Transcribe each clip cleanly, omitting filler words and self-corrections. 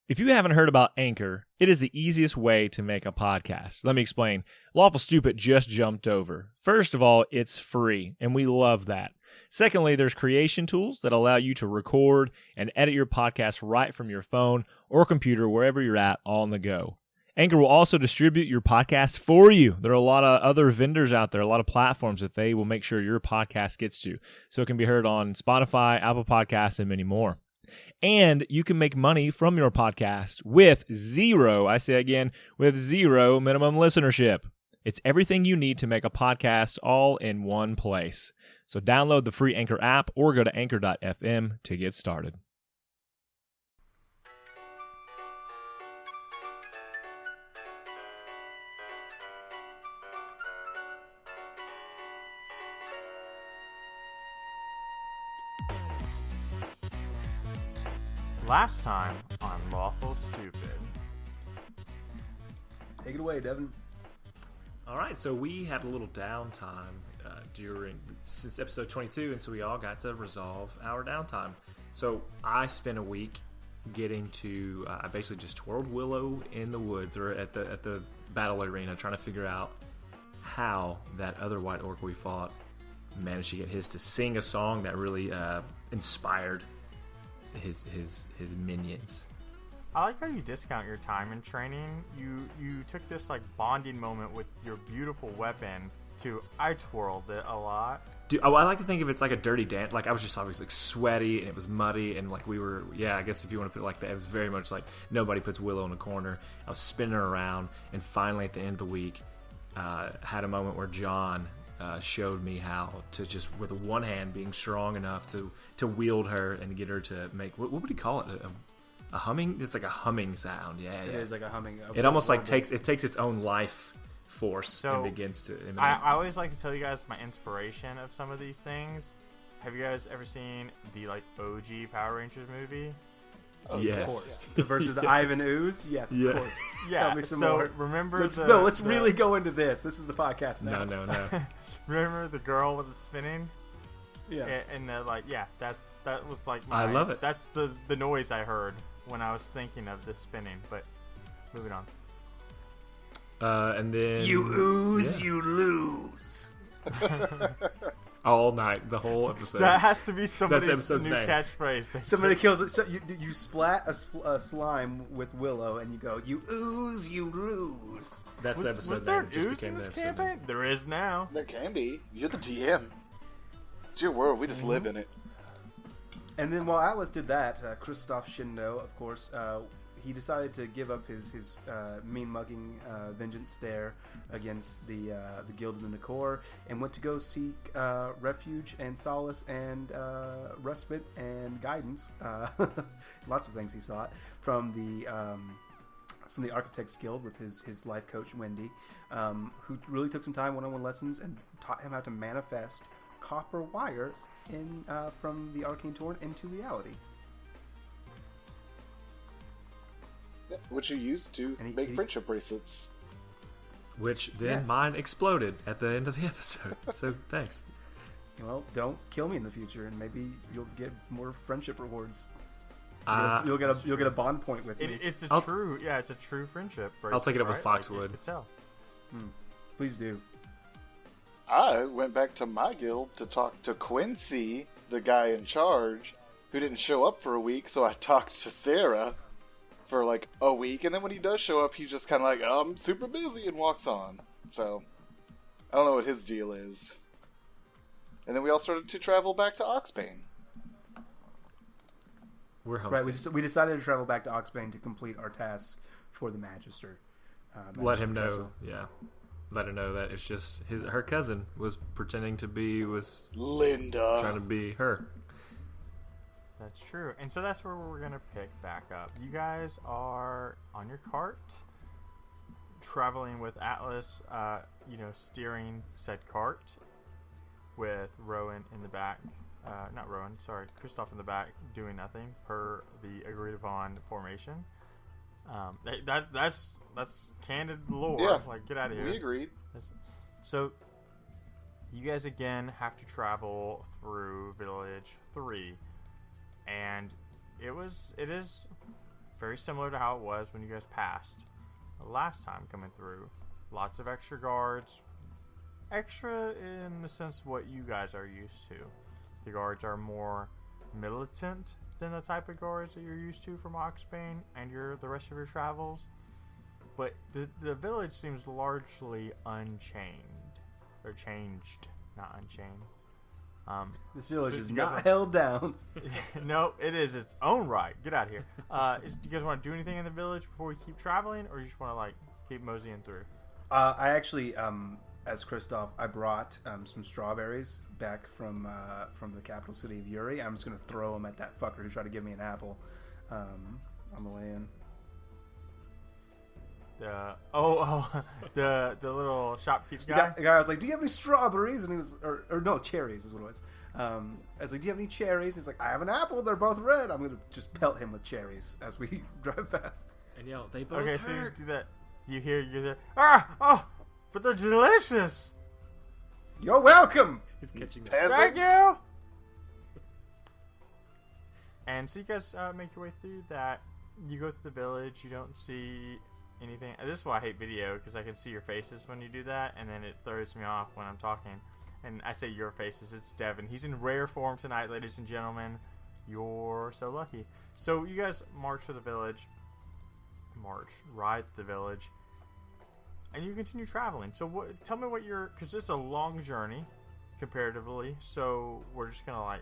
If you haven't heard about Anchor, it is the easiest way to make a podcast. Let me explain. Lawful Stupid just jumped over. First of all, it's free, and we love that. Secondly, there's creation tools that allow you to record and edit your podcast right from your phone or computer, wherever you're at, all on the go. Anchor will also distribute your podcast for you. There are a lot of other vendors out there, a lot of platforms that they will make sure your podcast gets to. So it can be heard on Spotify, Apple Podcasts, and many more. And you can make money from your podcast with zero minimum listenership. It's everything you need to make a podcast all in one place. So download the free Anchor app or go to anchor.fm to get started. Last time on Lawful Stupid. Take it away, Devin. All right, so we had a little downtime since episode 22, and so we all got to resolve our downtime. So I spent a week getting to. I basically just twirled Willow in the woods or at the battle arena, trying to figure out how that other white orc we fought managed to get his to sing a song that really inspired his minions. I like how you discount your time in training. You took this like bonding moment with your beautiful weapon to I twirled it a lot. Dude, I like to think of it's like a dirty dance. Like I was just always like sweaty and it was muddy and like we were. Yeah, I guess if you want to put it like that, it was very much like nobody puts Willow in a corner. I was spinning her around, and finally at the end of the week, had a moment where John showed me how to just with one hand being strong enough to wield her and get her to make what would he call it? A humming? It's like a humming sound. Yeah, It is like a humming. It almost like takes its own life force and begins to emanate. I always like to tell you guys my inspiration of some of these things. Have you guys ever seen the like OG Power Rangers movie? Oh, yes. Of course. Versus the Ivan Ooze? Yes, of course. Yeah. Tell me some so more. remember let's really go into this. This is the podcast now. No. Remember the girl with the spinning? Yeah. And that was like I love it. That's the noise I heard when I was thinking of this spinning. But moving on. And then You ooze, you lose. all night, the whole episode. That has to be somebody's episode's new name. catchphrase. Somebody kills it. So you splat a slime with Willow, and you go, you ooze, you lose. That's the episode Was there name. Just ooze became in the this episode campaign? name. There is now. There can be. You're the DM. It's your world. We just live in it. And then while Atlas did that, Christoph Shindo, of course, he decided to give up his mean mugging vengeance stare against the Guild of the Nakor and went to go seek refuge and solace and respite and guidance. Lots of things he sought from the Architects Guild with his life coach Wendy, who really took some time one-on-one lessons and taught him how to manifest copper wire from the Arcane Torn into reality. Which you used to make friendship bracelets. Which then mine exploded at the end of the episode. So thanks. Well, don't kill me in the future, and maybe you'll get more friendship rewards. You'll get a bond point with me. It's a true friendship bracelet. I'll take it up with right? Foxwood. Like, you could tell. Please do. I went back to my guild to talk to Quincy, the guy in charge, who didn't show up for a week, so I talked to Sarah for like a week, and then when he does show up, he's just kind of like, I'm super busy, and walks on. So, I don't know what his deal is. And then we all started to travel back to Oxbane. We're homesick. Right, we decided to travel back to Oxbane to complete our task for the Magister. Let him know, let her know that it's just her cousin was pretending to be Linda trying to be her. That's true. And so that's where we're going to pick back up. You guys are on your cart, traveling with Atlas, steering said cart, with Rowan in the back. Not Rowan, sorry, Christoph in the back, doing nothing per the agreed upon formation. That's candid lore. Yeah, like, get out of here. We agreed. So, you guys again have to travel through Village 3. And it is very similar to how it was when you guys passed last time coming through. Lots of extra guards. Extra in the sense of what you guys are used to. The guards are more militant than the type of guards that you're used to from Oxbane and the rest of your travels. But the village seems largely unchained. Or changed, not unchained. This village so is you guys not held down. No, it is its own right. Get out of here. Do you guys want to do anything in the village before we keep traveling, or you just want to like keep moseying through? I actually, as Kristoff, I brought some strawberries back from the capital city of Uri. I'm just gonna throw them at that fucker who tried to give me an apple on the way in. The little shopkeep guy. The guy was like, "Do you have any strawberries?" And he was, or no, cherries is what it was. I was like, "Do you have any cherries?" He's like, "I have an apple. They're both red." I'm gonna just pelt him with cherries as we drive past. And yell, "They both Okay, so you hurt." do that. You hear, but they're delicious. You're welcome. He's catching that. Peasant. Thank you. And so you guys make your way through that. You go through the village. You don't see anything. This is why I hate video, because I can see your faces when you do that, and then it throws me off when I'm talking. And I say your faces. It's Devin. He's in rare form tonight, ladies and gentlemen. You're so lucky. So you guys march to the village. Ride to the village. And you continue traveling. So tell me what because it's a long journey, comparatively. So we're just going to like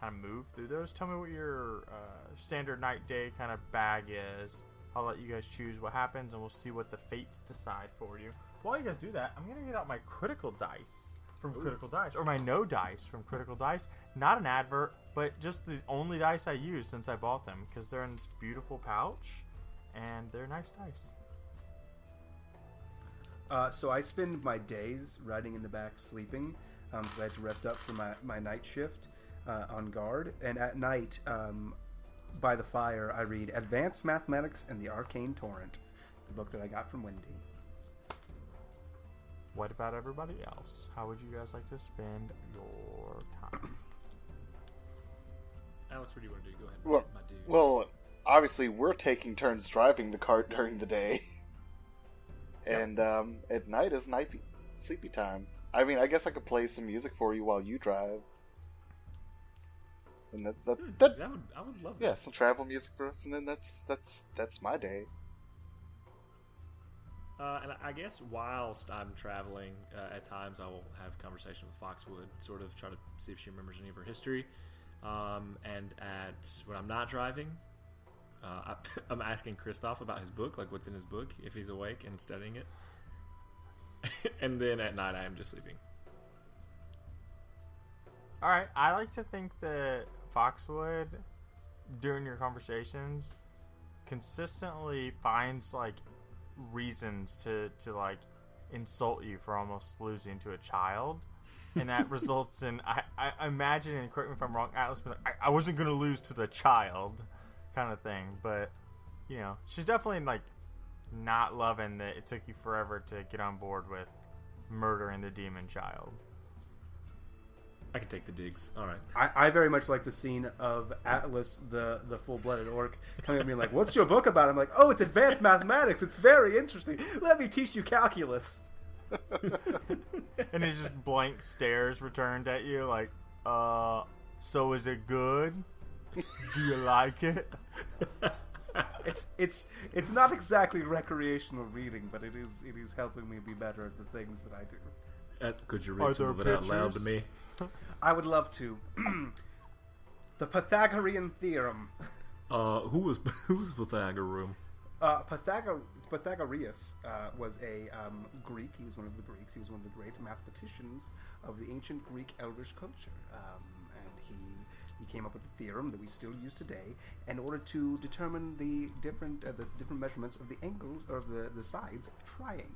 kind of move through those. Tell me what your standard night day kind of bag is. I'll let you guys choose what happens, and we'll see what the fates decide for you. While you guys do that, I'm going to get out my critical dice from Critical Dice, or my no dice from Critical Dice. Not an advert, but just the only dice I use since I bought them, because they're in this beautiful pouch, and they're nice dice. So I spend my days riding in the back sleeping, because I had to rest up for my night shift on guard. And at night, by the fire, I read Advanced Mathematics and the Arcane Torrent, the book that I got from Wendy. What about everybody else? How would you guys like to spend your time? Alex, what do you want to do? Go ahead. Well, my dude. well, obviously we're taking turns driving the cart during the day, and at night is sleepy time. I mean, I guess I could play some music for you while you drive, and I would love that. yeah, some travel music for us, and then that's my day. And I guess whilst I'm traveling, at times I will have conversation with Foxwood, sort of try to see if she remembers any of her history. And when I'm not driving, I'm asking Kristoff about his book, like what's in his book, if he's awake and studying it. And then at night I am just sleeping. Alright, I like to think that Foxwood, during your conversations, consistently finds like reasons to like insult you for almost losing to a child, and that results in I imagine, and correct me if I'm wrong, Atlas was like, I wasn't gonna lose to the child kind of thing, but you know, she's definitely like not loving that it took you forever to get on board with murdering the demon child. I can take the digs. All right. I very much like the scene of Atlas, the full-blooded orc, coming at me like, "What's your book about?" I'm like, "Oh, it's advanced mathematics. It's very interesting. Let me teach you calculus." And it's just blank stares returned at you, like, so is it good? Do you like it? It's not exactly recreational reading, but it is helping me be better at the things that I do. Could you read some of it out loud to me? I would love to. The Pythagorean theorem. Who was Pythagorean? Pythagoras was a Greek. He was one of the Greeks. He was one of the great mathematicians of the ancient Greek Elvish culture, and he came up with a theorem that we still use today in order to determine the different measurements of the angles or the sides of triangles.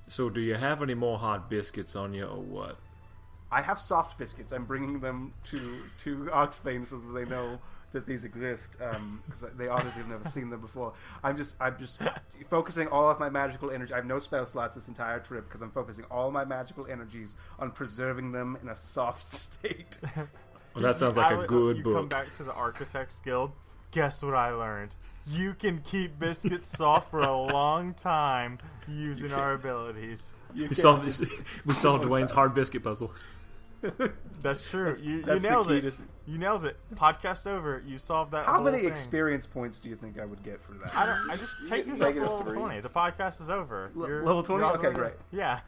So, do you have any more hot biscuits on you, or what? I have soft biscuits. I'm bringing them to Oxbane so that they know that these exist, because they obviously have never seen them before. I'm just focusing all of my magical energy. I have no spell slots this entire trip because I'm focusing all my magical energies on preserving them in a soft state. Well, that sounds like a good book. You come back to the Architects Guild. Guess what I learned? You can keep biscuits soft for a long time using our abilities. We solved Dwayne's hard biscuit puzzle. That's true. You that's the nailed key it. You nailed it. Podcast over. You solved that. How whole many thing. experience points do you think I would get for that? I just take get yourself to negative level 3. 20. The podcast is over. Level 20? you're on Okay, the- great. Yeah.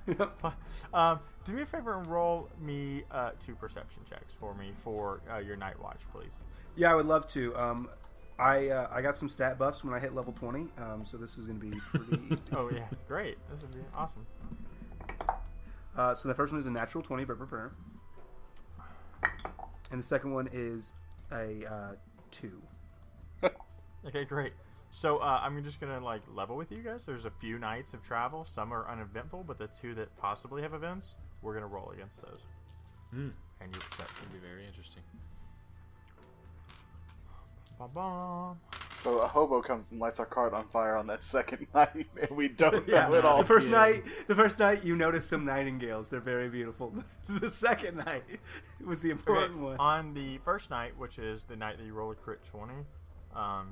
Do me a favor and roll me 2 perception checks for me for your night watch, please. Yeah, I would love to. I got some stat buffs when I hit level 20, so this is going to be pretty easy. Oh yeah, great. This would be awesome. So the first one is a natural 20, but prepare. And the second one is a 2. Okay, great. So I'm just gonna level with you guys. There's a few nights of travel. Some are uneventful, but the 2 that possibly have events, we're gonna roll against those. And your perception. It'd be very interesting. Ba-bum. So a hobo comes and lights our cart on fire on that second night, and we don't know it all. The first night, you notice some nightingales. They're very beautiful. The second night was the important Okay, one. on the first night, which is the night that you roll a crit 20, or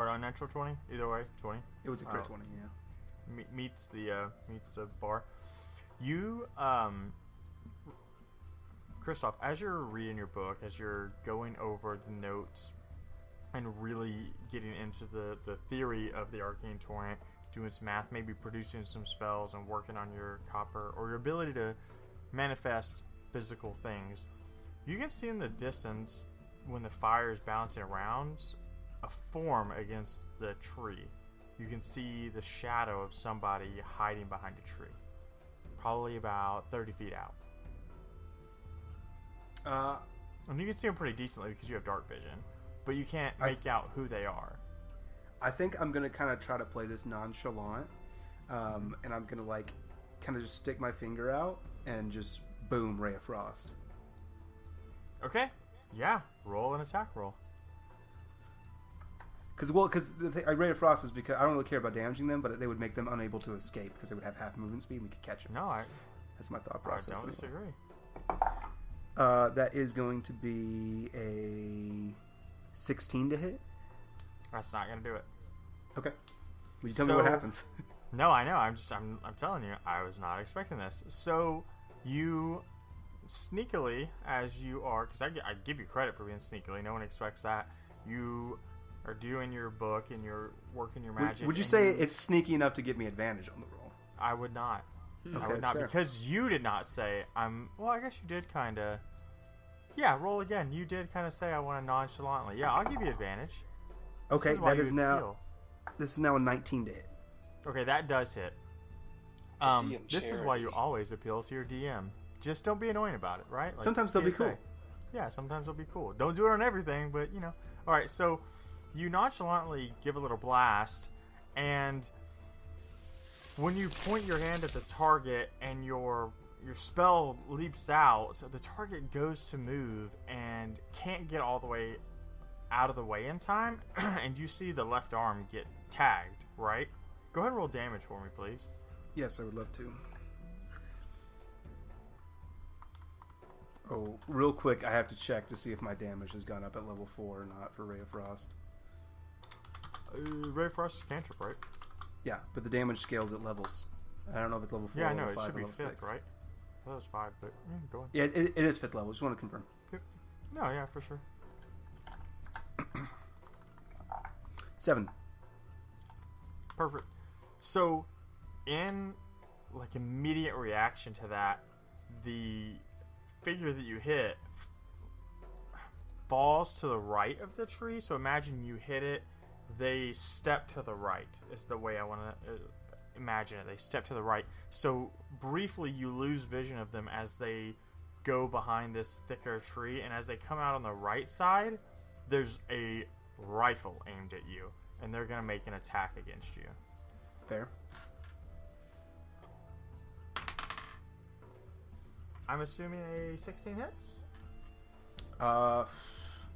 an unnatural 20, either way, 20. It was a crit 20, yeah. Meets the bar. You, Christoph, as you're reading your book, as you're going over the notes and really getting into the theory of the arcane torrent, doing some math, maybe producing some spells and working on your copper or your ability to manifest physical things, you can see in the distance when the fire is bouncing around a form against the tree. You can see the shadow of somebody hiding behind a tree, probably about 30 feet out. And you can see them pretty decently because you have dark vision, but you can't make out who they are. I think I'm going to kind of try to play this nonchalant, and I'm going to kind of just stick my finger out and just boom, Ray of Frost. Okay. Yeah. Roll an attack roll. Because Ray of Frost is because I don't really care about damaging them, but they would make them unable to escape because they would have half movement speed and we could catch them. No, That's my thought I process. don't disagree. That is going to be a 16 to hit. That's not gonna do it. Okay. Will you tell me what happens? No, I know. I'm telling you, I was not expecting this. So you sneakily, as you are, because I give you credit for being sneakily. No one expects that. You are doing your book and you're working your magic. Would you say it's sneaky enough to give me advantage on the roll? I would not. Okay, I would not, fair. because you did not say I'm. Well, I guess you did kind of. Yeah, roll again. You did kind of say I want to nonchalantly. Yeah, I'll give you advantage. Okay, why that you is now. appeal. This is now a 19 to hit. Okay, that does hit. DM This is why you charity. always appeal to your DM. Just don't be annoying about it, right? Sometimes they'll be PSA. cool. Yeah, sometimes they'll be cool. Don't do it on everything, but All right, so you nonchalantly give a little blast, and when you point your hand at the target and your spell leaps out, the target goes to move and can't get all the way out of the way in time, and you see the left arm get tagged, right? Go ahead and roll damage for me, please. Yes, I would love to. Oh, real quick, I have to check to see if my damage has gone up at level 4 or not for Ray of Frost. Ray of Frost is cantrip, right? Yeah, but the damage scales at levels. I don't know if it's level 4 Yeah, or I know. level It 5 should or be level 5th, 6. right? I thought it was 5, but go on. Yeah, it is 5th level. Just want to confirm. No, yeah, for sure. 7. Perfect. So, in immediate reaction to that, the figure that you hit falls to the right of the tree. So imagine you hit it, they step to the right. Is the way I want to imagine it. They step to the right. So briefly, you lose vision of them as they go behind this thicker tree, and as they come out on the right side, there's a rifle aimed at you, and they're gonna make an attack against you. Fair. I'm assuming a 16 hits. I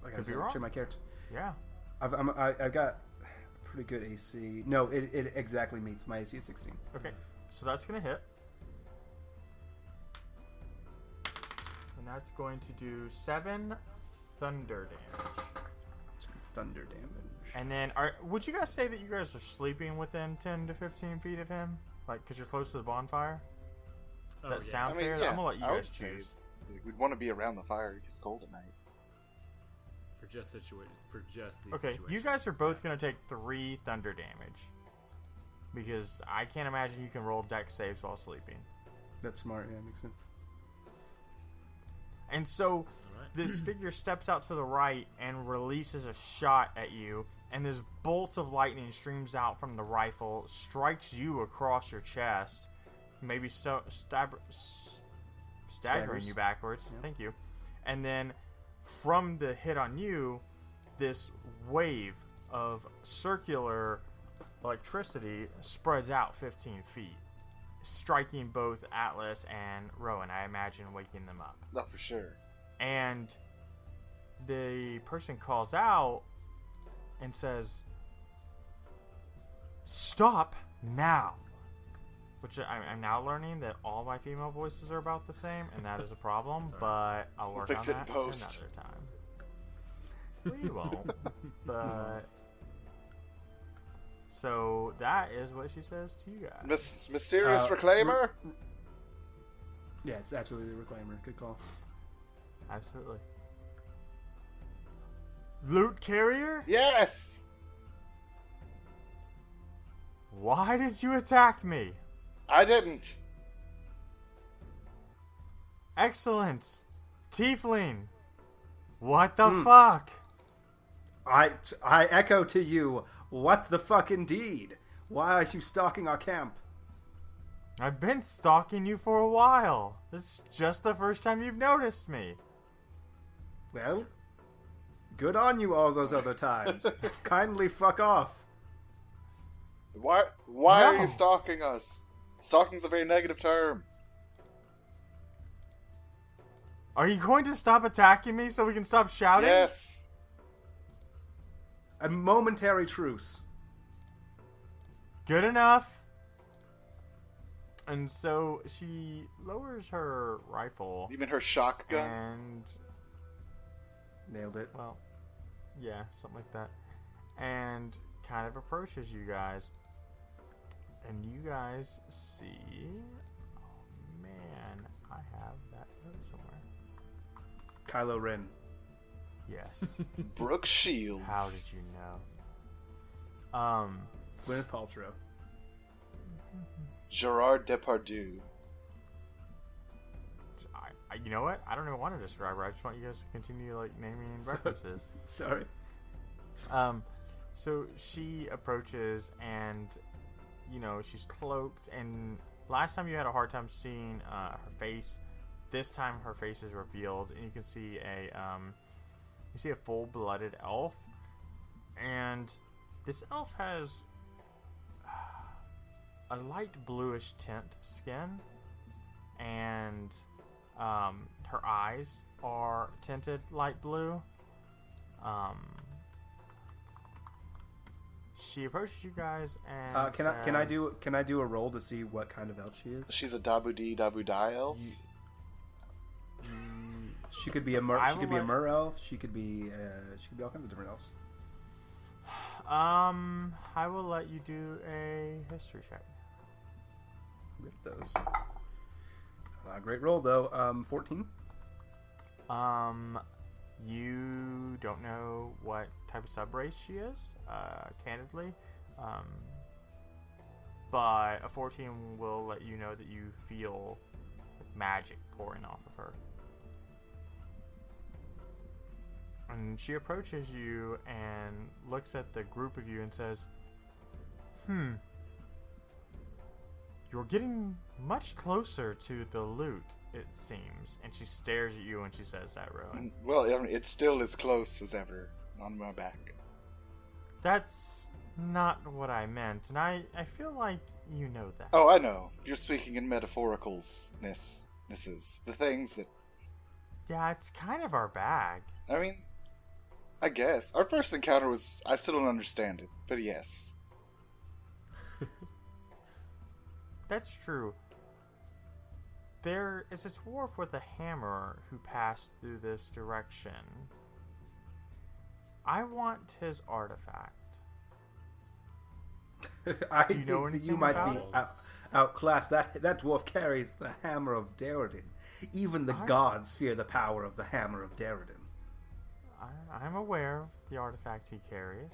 Could gotta be wrong. check my character. Yeah. I've got pretty good AC. No, it exactly meets my AC is 16. Okay, so that's gonna hit, and that's going to do 7 thunder damage. Thunder damage. And then, would you guys say that you guys are sleeping within 10 to 15 feet of him? Like, because you're close to the bonfire? Does that sound fair? Yeah, I'm going to let you I would guys say choose. we'd want to be around the fire. It gets cold at night. For just situations. For just these Okay, situations. you guys are both going to take 3 thunder damage. Because I can't imagine you can roll dex saves while sleeping. That's smart. Yeah, makes sense. And so, All right. this figure steps out to the right and releases a shot at you. And this bolt of lightning streams out from the rifle, strikes you across your chest. Maybe staggering Staggers. you backwards. Yeah. Thank you. And then, from the hit on you, this wave of circular electricity spreads out 15 feet, striking both Atlas and Rowan, I imagine waking them up. Not for sure. And the person calls out and says, "Stop now." Which I'm now learning that all my female voices are about the same, and that is a problem, Sorry. but I'll work Fix on it in that post. another time. We won't, but... So that is what she says to you guys. Mysterious Reclaimer? Yeah, it's absolutely the Reclaimer. Good call. Absolutely. Loot carrier? Yes! Why did you attack me? I didn't. Excellent. Tiefling. What the fuck? I echo to you. What the fuck indeed? Why are you stalking our camp? I've been stalking you for a while. This is just the first time you've noticed me. Well, good on you all those other times. Kindly fuck off. Why No. are you stalking us? Stalking's a very negative term. Are you going to stop attacking me so we can stop shouting? Yes. A momentary truce. Good enough. And so she lowers her rifle You mean her shotgun? and... Nailed it. Well, yeah, something like that. And kind of approaches you guys. And you guys see... Oh, man. I have that note somewhere. Kylo Ren. Yes. Brooke Shields. How did you know? Gwyneth Paltrow. Gerard Depardieu. You know what? I don't even want to describe her. I just want you guys to continue naming references. Sorry. So she approaches and, she's cloaked. And last time you had a hard time seeing her face. This time her face is revealed, and you can see a full-blooded elf. And this elf has a light bluish tint skin, and her eyes are tinted light blue. She approaches you guys and Can I do a roll to see what kind of elf she is? She's a Dabu Die elf. She could be a mer elf. She could be all kinds of different elves. I will let you do a history check. Rip those. Great roll though. 14. You don't know what type of subrace she is, candidly. But a 14 will let you know that you feel magic pouring off of her. And she approaches you and looks at the group of you and says, You're getting much closer to the loot, it seems. And she stares at you when she says that, Rowan. Well, it's still as close as ever on my back. That's not what I meant, and I feel like you know that. Oh, I know. You're speaking in metaphoricalness. The things that... Yeah, it's kind of our bag. I mean, I guess. Our first encounter was... I still don't understand it, but yes. That's true. There is a dwarf with a hammer who passed through this direction. I want his artifact. I Do you know think that you anything might about be it? outclassed. That dwarf carries the Hammer of Deriden. Even the gods fear the power of the Hammer of Deriden. I'm aware of the artifact he carries.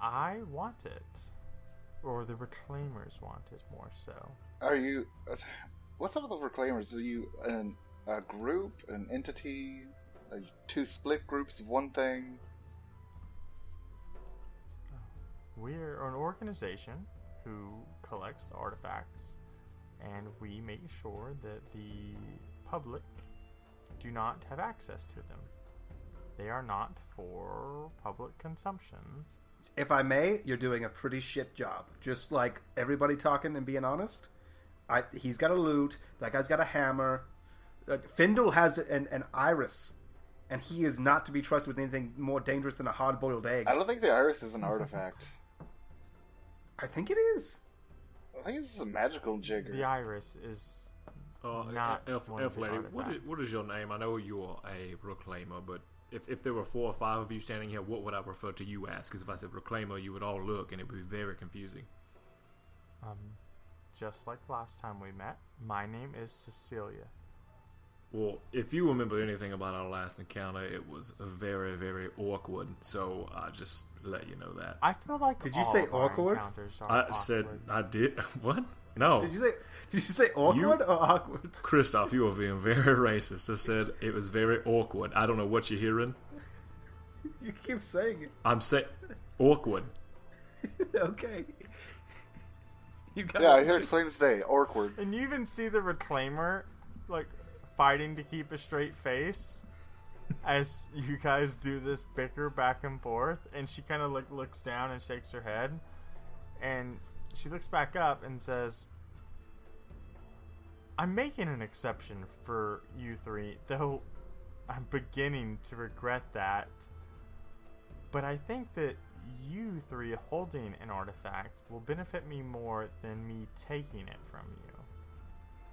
I want it. Or the Reclaimers want it more so. Are you... What's up with the Reclaimers? Are you a group, an entity, two split groups of one thing? We're an organization who collects artifacts, and we make sure that the public do not have access to them. They are not for public consumption. If I may, you're doing a pretty shit job. Just like everybody talking and being honest. He's got a lute. That guy's got a hammer. Findle has an iris. And he is not to be trusted with anything more dangerous than a hard-boiled egg. I don't think the iris is an artifact. I think it is. I think it's a magical jigger. The iris is not Elf one of the Lady, artifacts. what is your name? I know you're a Reclaimer, but if there were 4 or 5 of you standing here, what would I refer to you as? Because if I said Reclaimer, you would all look, and it would be very confusing. Just like last time we met, my name is Cecilia. Well, if you remember anything about our last encounter, it was very, very awkward. So I just let you know that. I feel like Did you all say of our awkward? encounters are I awkward. said I did. What? No, Did you say awkward or awkward? Christoph, you are being very racist. I said it was very awkward. I don't know what you're hearing. You keep saying it. I'm saying awkward. Okay. You got Yeah, it. I heard it plain as day. Awkward. And you even see the Reclaimer, like, fighting to keep a straight face as you guys do this bicker back and forth. And she kind of, like, looks down and shakes her head. And she looks back up and says, I'm making an exception for you 3, though I'm beginning to regret that. But I think that you 3 holding an artifact will benefit me more than me taking it from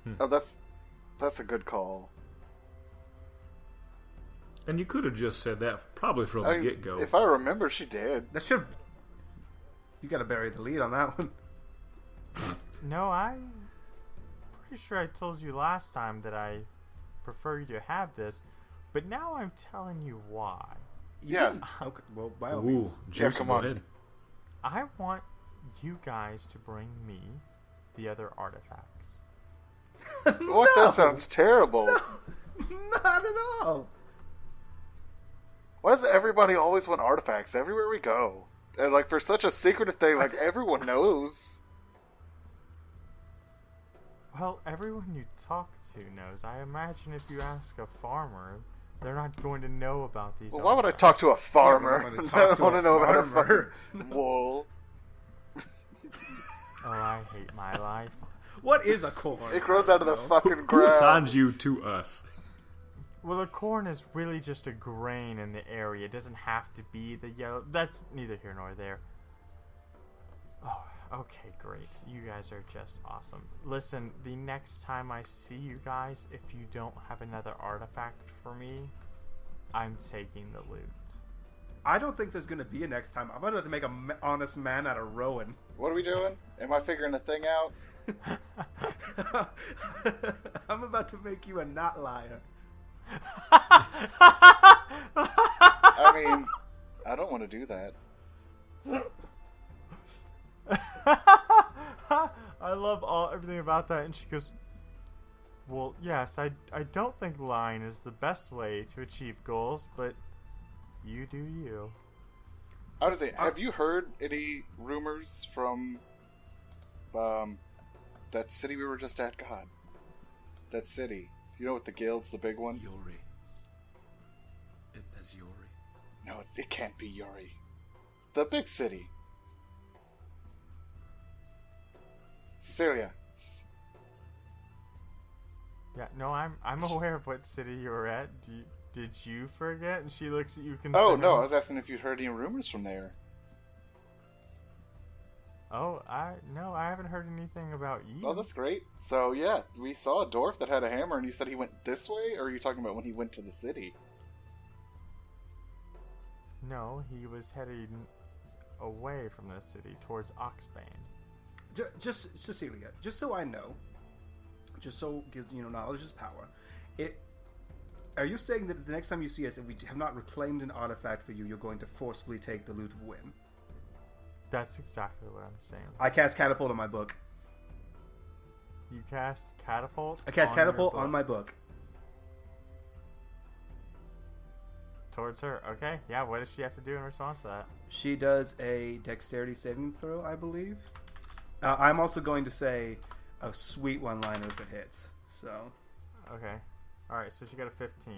you. Oh, that's a good call. And you could have just said that probably from the get-go. If I remember, she did. That should. You got to bury the lead on that one. No, I'm pretty sure I told you last time that I prefer you to have this, but now I'm telling you why. Yeah. Okay. Well, by all Ooh, means. juicy, come go on. ahead. I want you guys to bring me the other artifacts. What? No. That sounds terrible. Not at all. Why does everybody always want artifacts everywhere we go? And like for such a secretive thing, like everyone knows. Well, everyone you talk to knows. I imagine if you ask a farmer, they're not going to know about these Well, why would I artifacts. talk to a farmer? Yeah, I wanna I talk don't to want a to know about a farmer. fucking wool. Oh, I hate my life. What is a corn? It grows out of the fucking Who ground. assigned you to us? Well, the corn is really just a grain in the area. It doesn't have to be the yellow. That's neither here nor there. Oh, okay, great. You guys are just awesome. Listen, the next time I see you guys, if you don't have another artifact for me, I'm taking the loot. I don't think there's going to be a next time. I'm going to have to make an honest man out of Rowan. What are we doing? Am I figuring a thing out? I'm about to make you a not liar. I mean, I don't want to do that. I love everything about that. And she goes, well, yes, I don't think lying is the best way to achieve goals, but you do you. I would say, have you heard any rumors from that city we were just at? God, that city. You know, with the guilds, the big one. Yuri. That's Yuri. No, it can't be Yuri. The big city. Cecilia. Yeah, no, I'm aware of what city you were at. Did you forget? And she looks at you. Oh no, I was asking if you'd heard any rumors from there. Oh, I haven't heard anything about you. Oh, that's great. So yeah, we saw a dwarf that had a hammer, and you said he went this way, or are you talking about when he went to the city? No, he was heading away from the city towards Oxbane. Just Cecilia, just so I know, just so because knowledge is power. Are you saying that the next time you see us, if we have not reclaimed an artifact for you, you're going to forcibly take the Loot of Win? That's exactly what I'm saying. I cast Catapult on my book. You cast Catapult? I cast Catapult your book. on my book. Towards her. Okay, yeah, what does she have to do in response to that? She does a Dexterity saving throw, I believe. I'm also going to say a sweet one-liner if it hits. So, Okay. Alright, so she got a 15.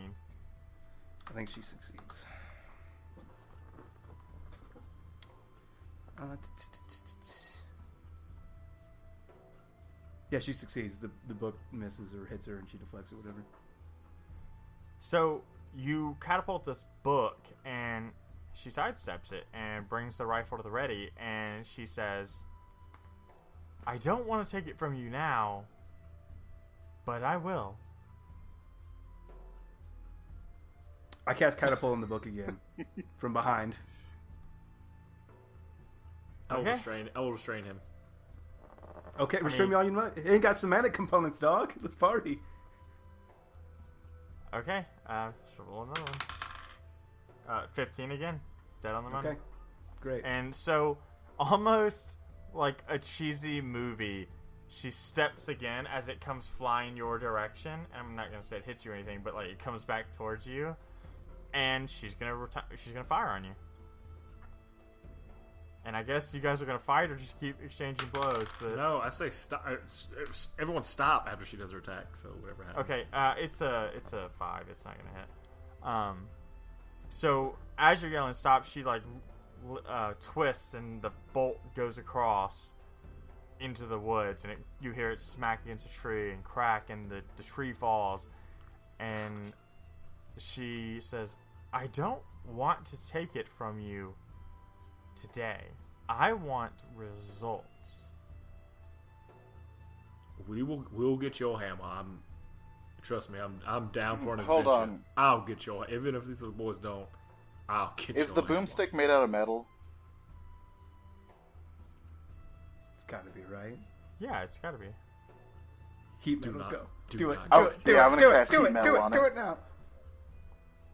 I think she succeeds. Yeah, she succeeds. The book misses or hits her and she deflects it, whatever. So, you catapult this book, and she sidesteps it and brings the rifle to the ready, and she says, I don't want to take it from you now, but I will. I cast Catapult on the book again from behind. I will Okay. restrain him. Okay, restrain me all you want. It ain't got semantic components, dog. Let's party. Okay, so roll another one. 15 again. Dead on the money. Okay, great. And so, almost like a cheesy movie, she steps again as it comes flying your direction. And I'm not gonna say it hits you or anything, but like it comes back towards you, and she's gonna fire on you. And I guess you guys are gonna fight or just keep exchanging blows. But No, I say stop. Everyone stop after she does her attack. So whatever happens. okay, it's a 5. It's not gonna hit. So as you're yelling stop, she like twists and the bolt goes across into the woods, and you hear it smack against a tree and crack, and the tree falls. And she says, "I don't want to take it from you today. I want results." We'll get your hammer. Trust me. I'm down for an Hold adventure. on. I'll get your. Even if these little boys don't, I'll get your Is the hammer. boomstick made out of metal? It's got to be right. Yeah, it's gotta be. Heat Do metal, not- go. do Do it. not Do Oh, it. Do yeah, I'm it. gonna Do it. cast Do heat it. metal Do on it. Do it. it now.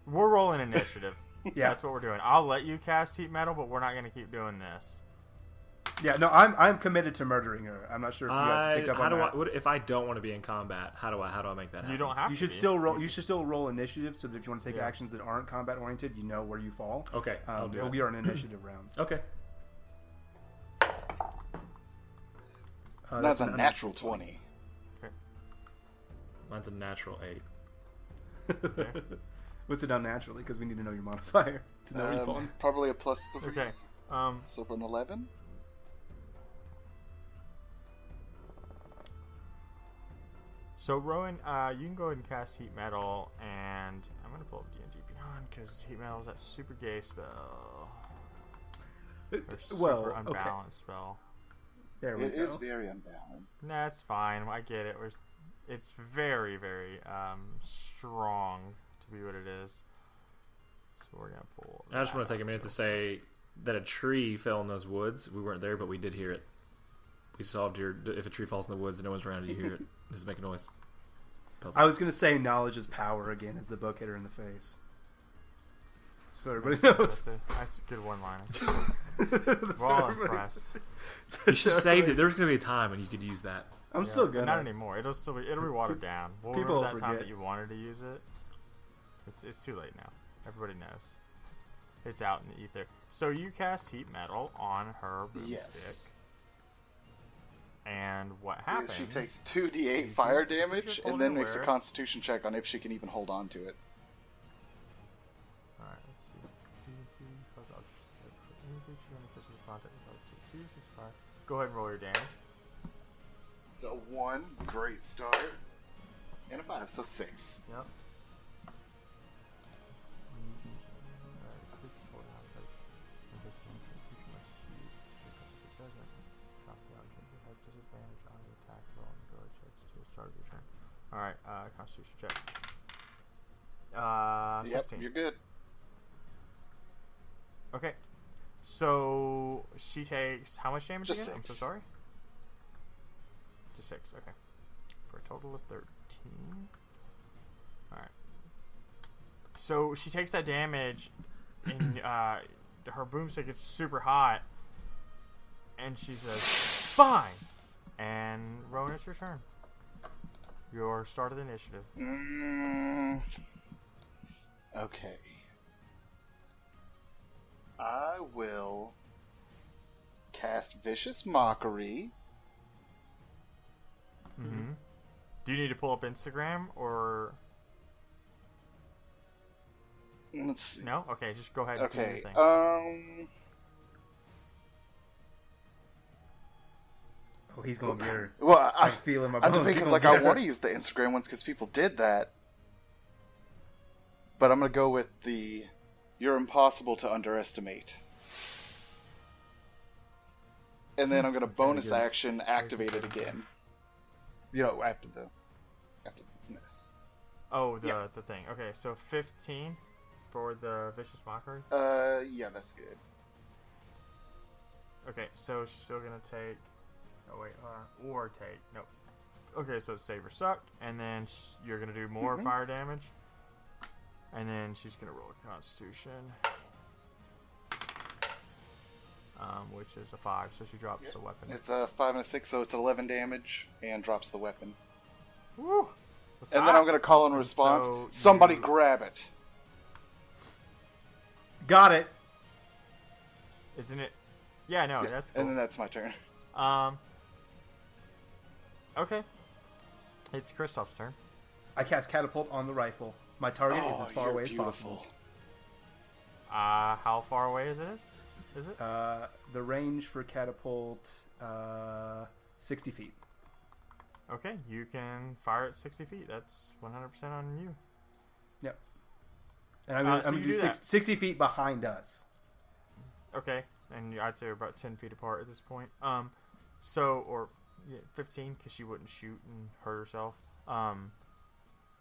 We're rolling initiative. Yeah. That's what we're doing. I'll let you cast heat metal, but we're not gonna keep doing this. Yeah. No, I'm committed to murdering her. I'm not sure if you guys picked up how on do that. what if I don't want to be in combat? How do I make that happen? You don't have You to. should be. still roll. You should still roll initiative, so that if you want to take Yeah. actions that aren't combat oriented, you know where you fall. Okay, I'll do It'll it. be our initiative rounds. Okay. That's a an natural 20. Mine's a natural 8. What's it done naturally? Because we need to know your modifier to know where you fall. Probably a +3. Okay. So for an 11? So Rowan, you can go ahead and cast heat metal, and I'm gonna pull up D&D Beyond because heat metal is that super gay spell. Or super Well, okay. unbalanced spell. There we It go. is very unbalanced. That's fine. I get it. It's very, very strong to be what it is. So we're gonna pull. I just want to take a minute to say that a tree fell in those woods. We weren't there, but we did hear it. We solved your. If a tree falls in the woods and no one's around, you hear it. Does it make a noise? Puzzle. I was going to say knowledge is power again as the book hit her in the face. So everybody knows. That's a good one-liner. That's We're all everybody- impressed. You should save it. There's going to be a time when you could use that. I'm Yeah, still but gonna. Not anymore. It'll be watered down. We'll People remember that time forget. that you wanted to use it. It's too late now. Everybody knows. It's out in the ether. So you cast heat metal on her boomstick. Yes. And what happens? She takes 2d8 fire you damage just hold and then it makes a aware. constitution check on if she can even hold on to it. Alright, let's see. D&T plus object. Any creature in the physical contact with object 265. Go ahead and roll your damage. It's a 1, great start. And a 5, so 6. Yep. Alright, Constitution check. Yep, 16. you're good. Okay. So she takes how much damage Just again? I'm so 6. sorry. Just 6. Okay. For a total of 13. All right. So she takes that damage, and her boomstick gets super hot, and she says, "Fine." And Rowan, it's your turn. Your start of the initiative. Okay. I will cast Vicious Mockery. Mm-hmm. Do you need to pull up Instagram or Let's see. no? Okay, just go ahead and do your Okay. thing. Oh, he's going weird. Well, I feel in my I'm bones. just thinking, like, I want to use the Instagram ones because people did that. But I'm going to go with the "You're impossible to underestimate." And then I'm going to bonus action activate it again. After the dismiss. Oh, the thing. Okay, so 15 for the Vicious Mockery. Yeah, that's good. Okay, so she's still gonna take. Oh wait, or take. Nope. Okay, so save or suck, and then you're gonna do more fire damage, and then she's gonna roll a Constitution, which is a 5, so she drops the weapon. It's a 5 and a 6, so it's 11 damage, and drops the weapon. Woo! And then I'm going to call in response. so Somebody you- grab it. Got it. Isn't it? Yeah, no, that's cool. And then that's my turn. Okay. It's Kristoff's turn. I cast catapult on the rifle. My target is as far you're away as beautiful. possible. How far away is it? Is it? The range for catapult, 60 feet. Okay, you can fire at 60 feet. That's 100% on you. Yep. And I'm so going you to do do that. 60 feet behind us. Okay, and I'd say we're about 10 feet apart at this point. 15 because she wouldn't shoot and hurt herself.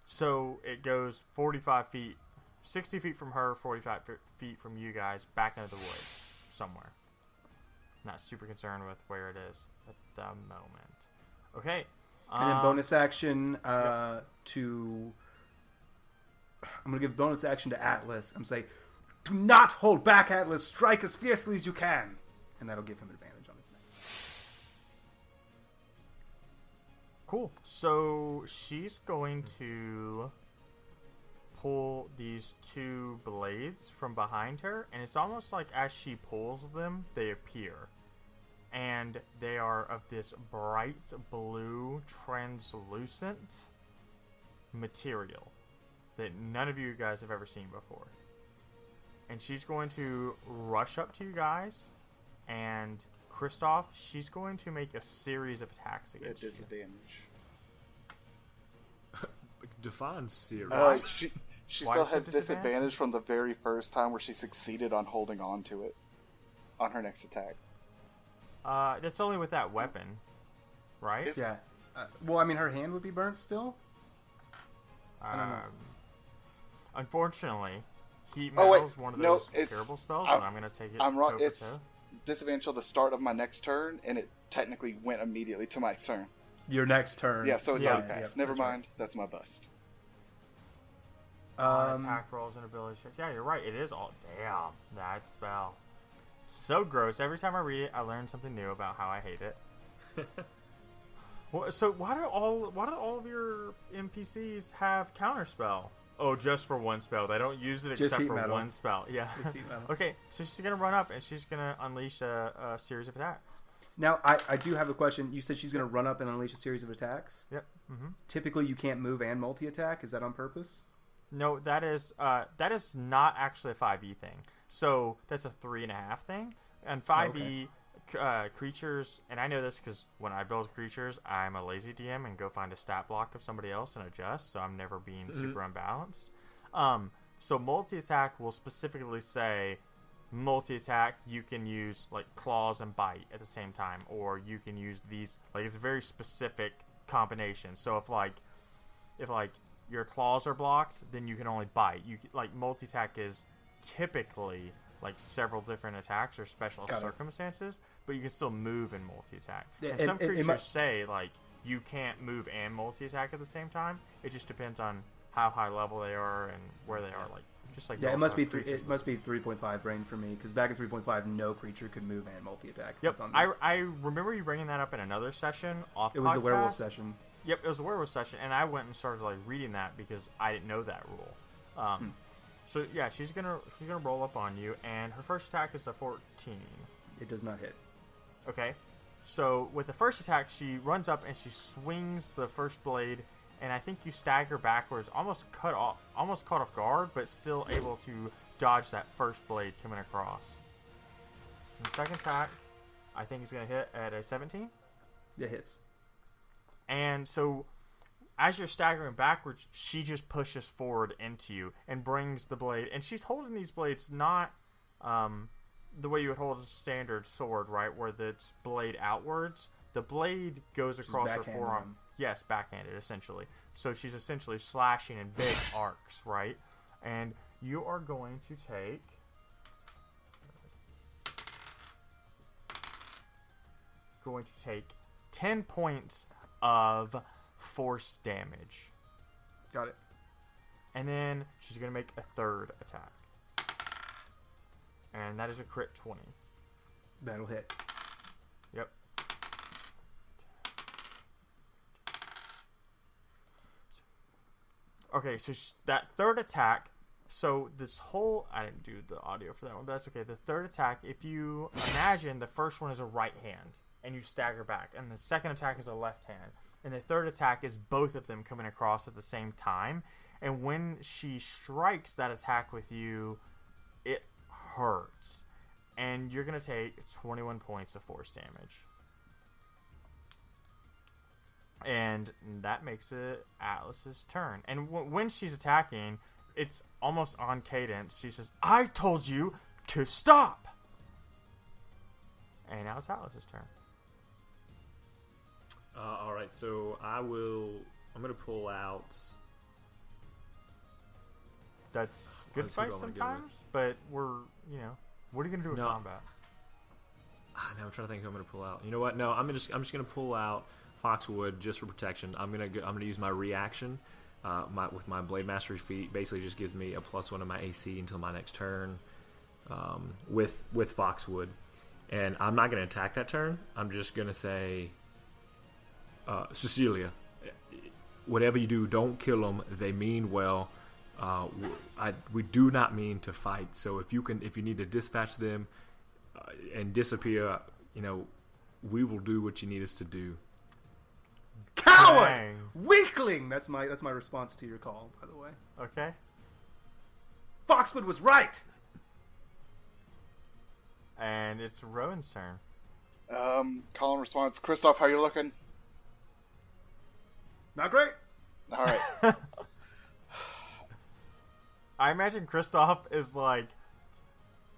So it goes 45 feet, 60 feet from her, 45 feet from you guys, back into the woods somewhere. Not super concerned with where it is at the moment. Okay. And then bonus action to... I'm going to give bonus action to Atlas. I'm saying, do not hold back, Atlas. Strike as fiercely as you can. And that'll give him advantage on his next. Cool. So she's going to pull these 2 blades from behind her, and it's almost like as she pulls them, they appear. And they are of this bright blue, translucent material that none of you guys have ever seen before. And she's going to rush up to you guys, and Kristoff, she's going to make a series of attacks At against you. disadvantage. Define serious. She Why still is it has disadvantage? disadvantage from the very first time where she succeeded on holding on to it on her next attack. That's only with that weapon, right? Is- Yeah. Well, I mean, her hand would be burnt still. don't know. Unfortunately, heat Oh, wait. metal is one of No, those it's- terrible spells, I'm- and I'm going to take it. I'm wrong. toe for It's toe. disadvantage till the start of my next turn, and it technically went immediately to my turn. Your next turn. Yeah, so it's Yeah, already passed. Never that's right. mind. That's my bust. Attack rolls and ability checks. Yeah, you're right. It is all. Damn, that spell. So gross. Every time I read it, I learn something new about how I hate it. So why do all of your NPCs have counterspell? Oh, just for one spell. They don't use it Just except heat for metal. one spell. Yeah. Just heat metal. Okay, so she's gonna run up and she's gonna unleash a series of attacks. Now, I do have a question. You said she's going to run up and unleash a series of attacks. Yep. Mm-hmm. Typically, you can't move and multi-attack. Is that on purpose? No, that is not actually a 5e thing. So that's a 3.5 thing. And 5e creatures, and I know this because when I build creatures, I'm a lazy DM and go find a stat block of somebody else and adjust. So I'm never being super unbalanced. So multi-attack will specifically say multi-attack. You can use like claws and bite at the same time, or you can use these. Like it's a very specific combination. So if your claws are blocked, then you can only bite. Like multi-attack is typically like several different attacks or special Got it. circumstances, but you can still move in multi-attack. Yeah, and and- some and- creatures and say like you can't move and multi-attack at the same time. It just depends on how high level they are and where they are. Like just like Yeah, you it must also be have creatures it must be 3.5 brain for me because back in 3.5, no creature could move and multi-attack. Yep, That's on there. I remember you bringing that up in another session off. It was the werewolf podcast. session. Yep, it was a werewolf session, and I went and started like reading that because I didn't know that rule. So yeah, she's gonna roll up on you, and her first attack is a 14. It does not hit. Okay, so with the first attack, she runs up and she swings the first blade, and I think you stagger backwards, almost caught off guard, but still able to dodge that first blade coming across. And the second attack, I think is gonna hit at a 17. It hits. And so, as you're staggering backwards, she just pushes forward into you and brings the blade. And she's holding these blades not the way you would hold a standard sword, right? Where it's blade outwards. The blade goes across her backhand forearm. them. Yes, backhanded, essentially. So she's essentially slashing in big arcs, right? And you are going to take 10 points of force damage. Got it. And then she's going to make a third attack. And that is a crit 20. That'll hit. Yep. Okay, so that third attack. So this whole... I didn't do the audio for that one, but that's okay. The third attack, if you imagine the first one is a right hand, and you stagger back, and the second attack is a left hand, and the third attack is both of them coming across at the same time, and when she strikes that attack with you, it hurts, and you're going to take 21 points of force damage. And that makes it Atlas's turn. And when she's attacking, it's almost on cadence. She says, "I told you to stop!" And now it's Atlas's turn. All right, so I'm going to pull out. That's good That's who I advice wanna go sometimes, but what are you going to do with No. combat? Now I'm trying to think who I'm going to pull out. You know what? No, I'm just going to pull out Foxwood just for protection. I'm going to use my reaction. With my Blade Mastery feat, basically just gives me a +1 on my AC until my next turn. With Foxwood, and I'm not going to attack that turn. I'm just going to say, Cecilia, whatever you do, don't kill them. They mean well. We do not mean to fight. So if you need to dispatch them and disappear, we will do what you need us to do. Coward! Dang. Weakling! That's my response to your call, by the way. Okay. Foxwood was right! And it's Rowan's turn. Call and response. Christoph, how you looking? Not great. All right. I imagine Kristoff is like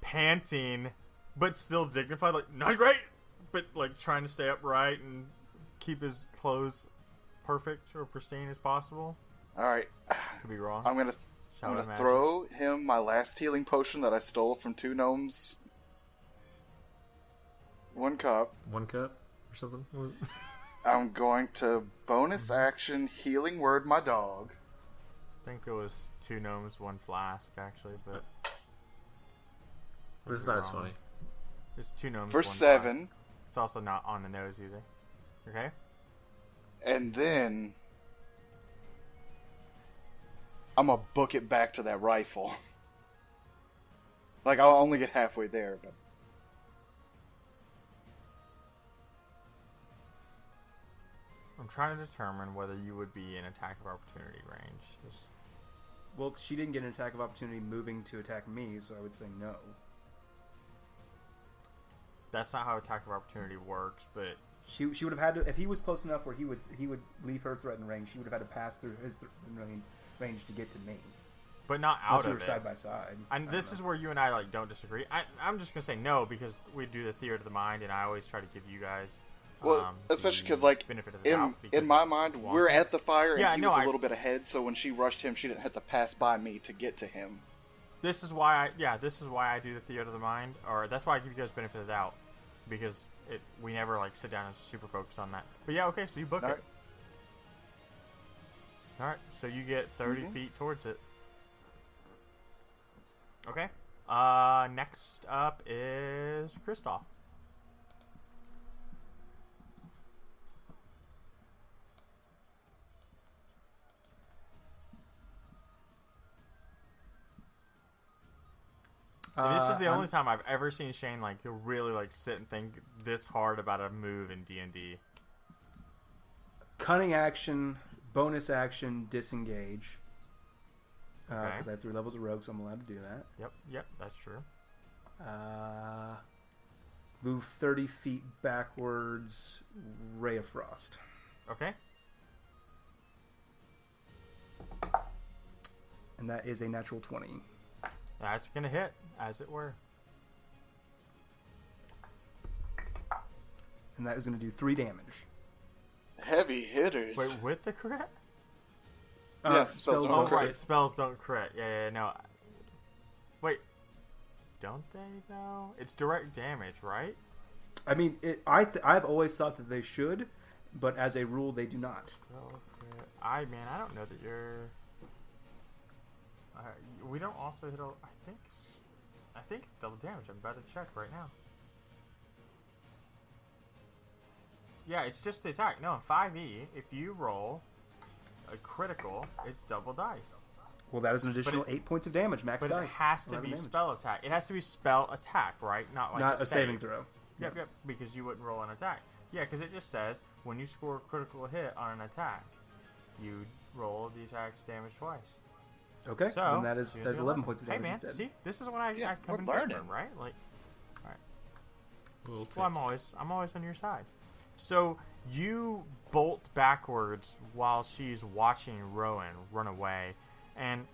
panting, but still dignified. Like, not great, but like trying to stay upright and keep his clothes perfect or pristine as possible. All right. Could be wrong. I'm gonna So I would imagine. throw him my last healing potion that I stole from 2 gnomes. 1 cup. 1 cup or something? What was it? I'm going to bonus action healing word my dog. I think it was 2 gnomes, 1 flask, actually, but This is not as funny. it's 2 gnomes. For 1 7. flask. It's also not on the nose either. Okay. And then I'm gonna book it back to that rifle. Like, I'll only get halfway there, but I'm trying to determine whether you would be in attack of opportunity range. Well, she didn't get an attack of opportunity moving to attack me, so I would say no. That's not how attack of opportunity works, but She would have had to, if he was close enough where he would leave her threatened range, she would have had to pass through his range to get to me. not Unless out we of were it. side by side. And this is where you and I don't disagree. I'm just gonna say no because we do the theater of the mind, and I always try to give you guys. especially the because, like, benefit of the doubt because in my it's mind, wonky. we're at the fire, and Yeah, he no, was a little bit ahead, so when she rushed him, she didn't have to pass by me to get to him. This is why I do the theater of the mind, or that's why I give you guys benefit of the doubt, because we never like sit down and super focus on that. But yeah, okay, so you book it. All right, so you get 30 feet towards it. Okay. Next up is Kristoff. This is the only time I've ever seen Shane like really like sit and think this hard about a move in D&D. Cunning action, bonus action, disengage. Because I have 3 levels of rogue, so I'm allowed to do that. Yep, that's true. Move 30 feet backwards, Ray of Frost. Okay. And that is a natural 20. That's gonna hit, as it were. And that is going to do 3 damage. Heavy hitters. Wait, with the crit? Yeah, spells don't crit. Right, spells don't crit. Yeah, no. Wait, don't they though? It's direct damage, right? I mean, I've always thought that they should, but as a rule, they do not. Spell crit. I don't know that you're. We don't also hit. I think it's double damage. I'm about to check right now. Yeah, it's just the attack. No, in 5e, if you roll a critical, it's double dice. Well, that is an additional 8 points of damage, max but dice. But it has to be damage. Spell attack. It has to be spell attack, right? Not like not a save. saving throw. Yep, because you wouldn't roll an attack. Yeah, because it just says when you score a critical hit on an attack, you roll the attack's damage twice. Okay, so then that's 11 points of damage. Hey man, instead. see, this is when I come in different, right? Like, all right. Well, I'm always on your side. So you bolt backwards while she's watching Rowan run away, and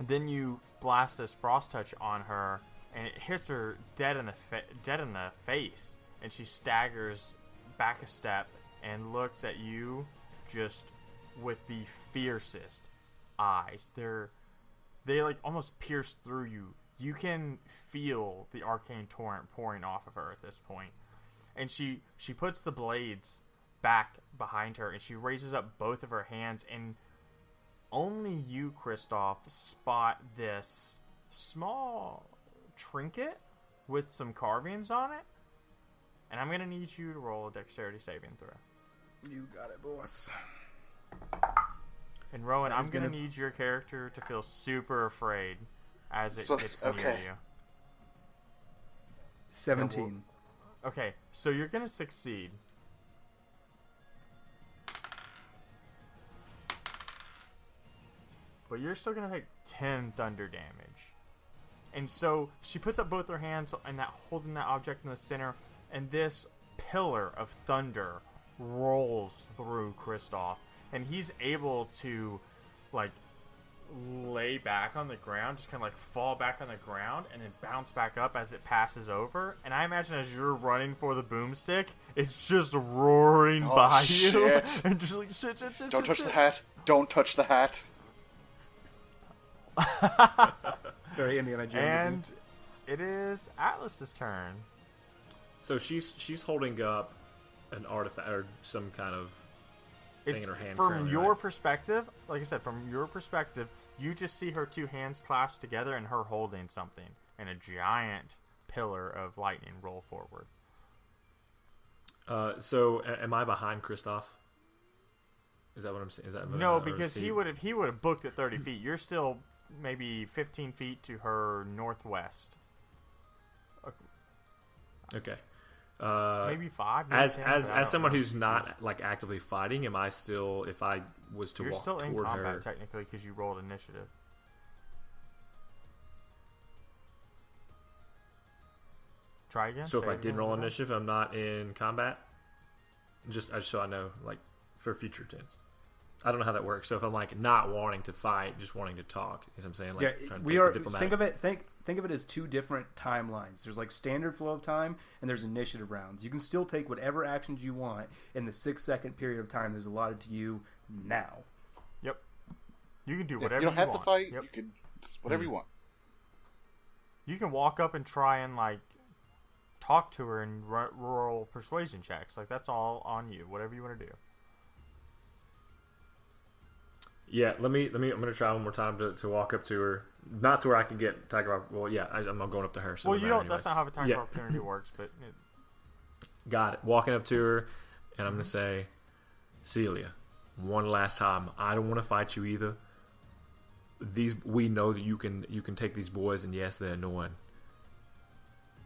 then you blast this frost touch on her, and it hits her dead in the face, and she staggers back a step and looks at you just with the fiercest eyes. They like almost pierce through you. You can feel the arcane torrent pouring off of her at this point. And she puts the blades back behind her, and she raises up both of her hands, and only you, Kristoff, spot this small trinket with some carvings on it. And I'm going to need you to roll a dexterity saving throw. You got it, boss. And Rowan, I'm going to need your character to feel super afraid as it gets near you. 17. Okay, so you're going to succeed. But you're still going to take 10 thunder damage. And so she puts up both her hands and holding that object in the center, and this pillar of thunder rolls through Kristoff. And he's able to, like, lay back on the ground, just kind of like fall back on the ground and then bounce back up as it passes over. And I imagine as you're running for the boomstick, it's just roaring by you. And just like, shit. Don't touch the hat. Don't touch the hat. Very Indiana Jones. And it is Atlas's turn. So she's holding up an artifact or some kind of thing in her hand. From your perspective, like I said, from your perspective, you just see her 2 hands clasped together and her holding something, and a giant pillar of lightning roll forward. So am I behind Kristoff? Is that what I'm saying? No, because he would have booked at 30 feet. You're still maybe 15 feet to her northwest. Okay. Maybe 5. As someone who's not like actively fighting, am I still? If I was to walk toward her, you're still in combat technically because you rolled initiative. Try again. So if I did roll initiative, I'm not in combat. Just so I know, like for future tense. I don't know how that works. So if I'm like not wanting to fight, just wanting to talk, as I'm saying, like trying to think of it as 2 different timelines. There's like standard flow of time, and there's initiative rounds. You can still take whatever actions you want in the 6-second period of time that's allotted to you now. Yep. You can do whatever you don't have to fight. Yep. You can Just whatever you want. You can walk up and try and like talk to her and roll persuasion checks. Like that's all on you. Whatever you want to do. Yeah, I'm gonna try one more time to walk up to her, not to where I can get attack of. Well, yeah, I'm going up to her. So Well, no you matter don't. That's anyways. not how attack Yeah. of opportunity works. But Got it. Walking up to her, and I'm gonna say, Celia, one last time. I don't want to fight you either. We know that you can take these boys, and yes, they're annoying,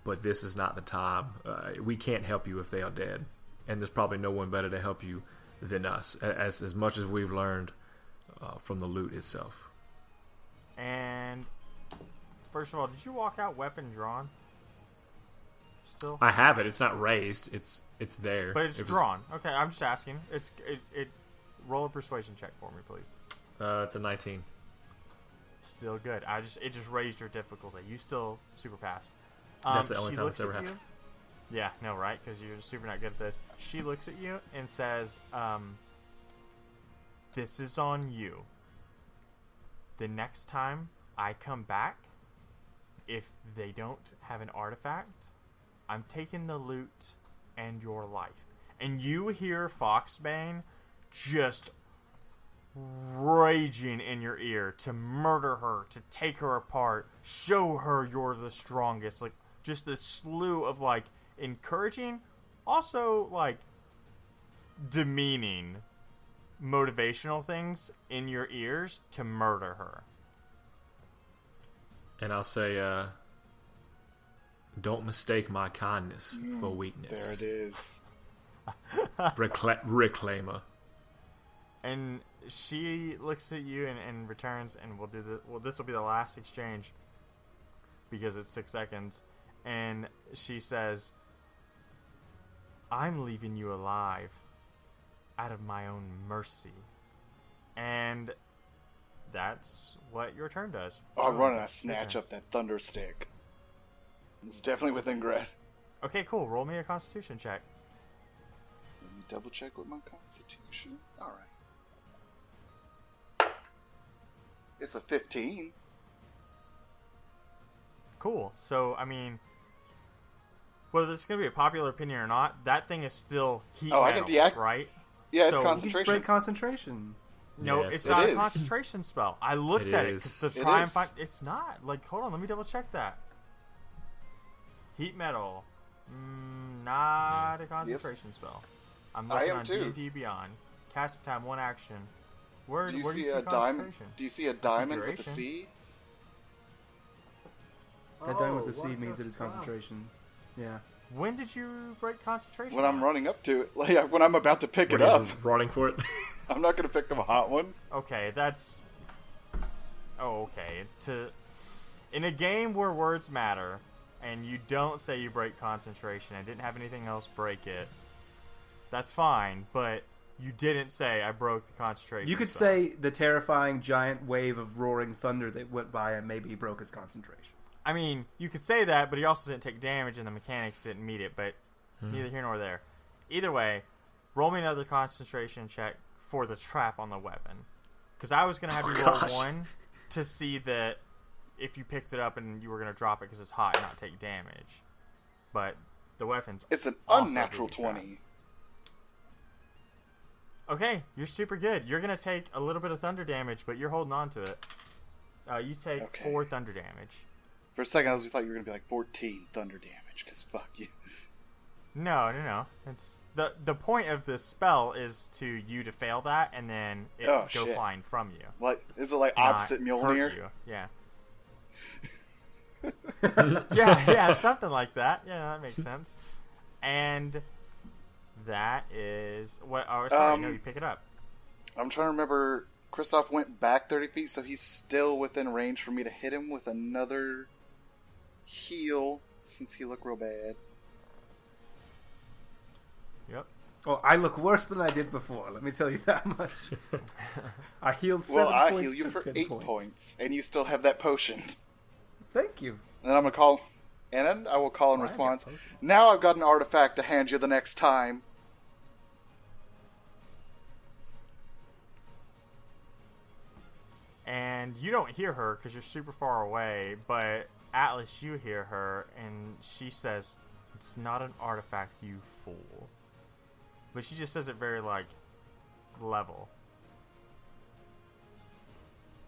but this is not the time. We can't help you if they are dead, and there's probably no one better to help you than us. As much as we've learned from the loot itself. and first of all, did you walk out weapon drawn? Still, I have it. It's not raised. It's there. but it's It was- drawn. Okay, I'm just asking. It. Roll a persuasion check for me, please. It's a 19. Still good. It just raised your difficulty. You still super passed. That's the only she time looks it's ever at happened. you. Yeah, no, right? Because you're super not good at this. She looks at you and says, "This is on you. The next time I come back, if they don't have an artifact, I'm taking the loot and your life." And you hear Foxbane just raging in your ear to murder her, to take her apart, show her you're the strongest. Like, just this slew of, like, encouraging, also, like, demeaning, motivational things in your ears to murder her. And I'll say, don't mistake my kindness for weakness. There it is. Reclaimer. And she looks at you and returns, and we'll do the. Well, this will be the last exchange because it's 6 seconds. And she says, "I'm leaving you alive out of my own mercy," and that's what your turn does. Oh, I'm running a snatch up that thunder stick. It's definitely within grasp. Okay, cool. Roll me a Constitution check. Let me double check with my constitution. Alright. It's a 15. Cool. So, I mean, whether this is going to be a popular opinion or not, that thing is still heat Oh, I can metal, deact- right? Yeah, it's So- You can concentration. spray concentration. No, Yeah, it's it not a is. concentration spell. I looked It at it is. to It try and is. find. It's not. Like, hold on, let me double check that. Heat metal, not a concentration spell. I'm I looking am on too. D&D Beyond. Cast time, 1 action. Where Do you where see do you a see diamond? concentration? Do you see a diamond with a duration. C? That done with the what C means the it is fuck? concentration. Yeah. When did you break concentration? When I'm on? running up to it, like when I'm about to pick When it he's up, running for it. I'm not going to pick up a hot one. Okay, that's. Oh, okay. In a game where words matter, and you don't say you break concentration and didn't have anything else break it, that's fine. But you didn't say I broke the concentration. You could spell. say the terrifying giant wave of roaring thunder that went by and maybe broke his concentration. I mean, you could say that, but he also didn't take damage, and the mechanics didn't meet it. But neither here nor there. Either way, roll me another concentration check for the trap on the weapon, because I was gonna have you roll gosh. one to see that if you picked it up and you were gonna drop it because it's hot and not take damage. But the weapon's It's an also unnatural booby trap. 20. Okay, you're super good. You're gonna take a little bit of thunder damage, but you're holding on to it. You take Okay. 4 thunder damage. For a second, I thought you were going to be like 14 thunder damage, because fuck you. No. It's the point of this spell is to you to fail that and then it Oh, go shit. flying from you. What? Is it like not opposite hurt Mjolnir? you. Yeah. yeah, something like that. Yeah, that makes sense. And that is what. Oh, sorry, no, you pick it up. I'm trying to remember. Kristoff went back 30 feet, so he's still within range for me to hit him with another heal, since he looked real bad. Yep. Oh, I look worse than I did before. Let me tell you that much. I healed 7 Well, I points. heal you took for 10 8 points, and you still have that potion. Thank you. And then I'm gonna call, and then I will call in Why I get response. potions? Now I've got an artifact to hand you the next time. And you don't hear her because you're super far away, but Atlas, you hear her, and she says, "It's not an artifact, you fool." But she just says it very, like, level.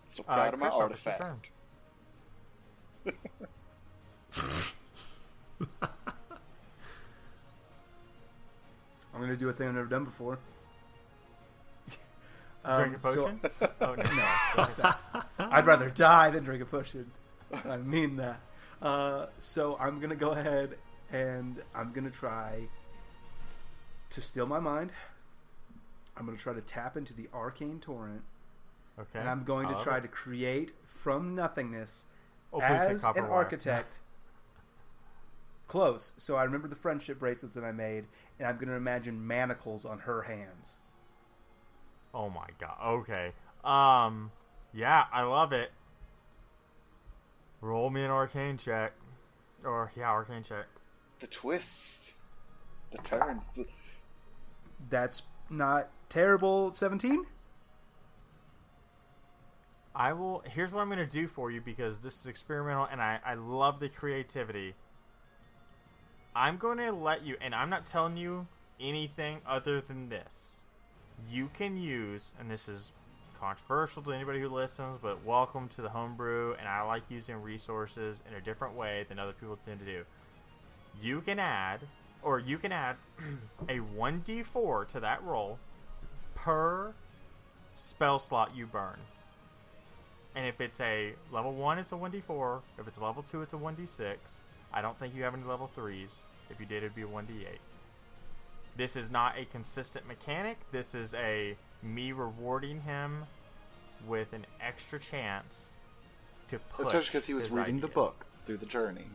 So proud of my Kristoff, it's your artifact. I'm going to do a thing I've never done before. Drink a potion? Oh, no. I'd rather die than drink a potion. I mean that. So I'm going to go ahead and I'm going to try to steal my mind. I'm going to try to tap into the arcane torrent. Okay. And I'm going to try to create from nothingness please say as copper an wire. architect. Close. So I remember the friendship bracelet that I made, and I'm going to imagine manacles on her hands. Oh my god. Okay. Yeah, I love it. Roll me an arcane check. Arcane check. The twists. The turns. That's not terrible. 17? Here's what I'm going to do for you because this is experimental and I love the creativity. I'm going to let you, and I'm not telling you anything other than this. You can use, and this is controversial to anybody who listens, but welcome to the homebrew, and I like using resources in a different way than other people tend to do. You can add a 1d4 to that roll per spell slot you burn. And if it's a level 1, it's a 1d4. If it's a level 2, it's a 1d6. I don't think you have any level 3s. If you did, it'd be a 1d8. This is not a consistent mechanic. This is me rewarding him with an extra chance to push. Especially because he was his reading the idea. book through the journey.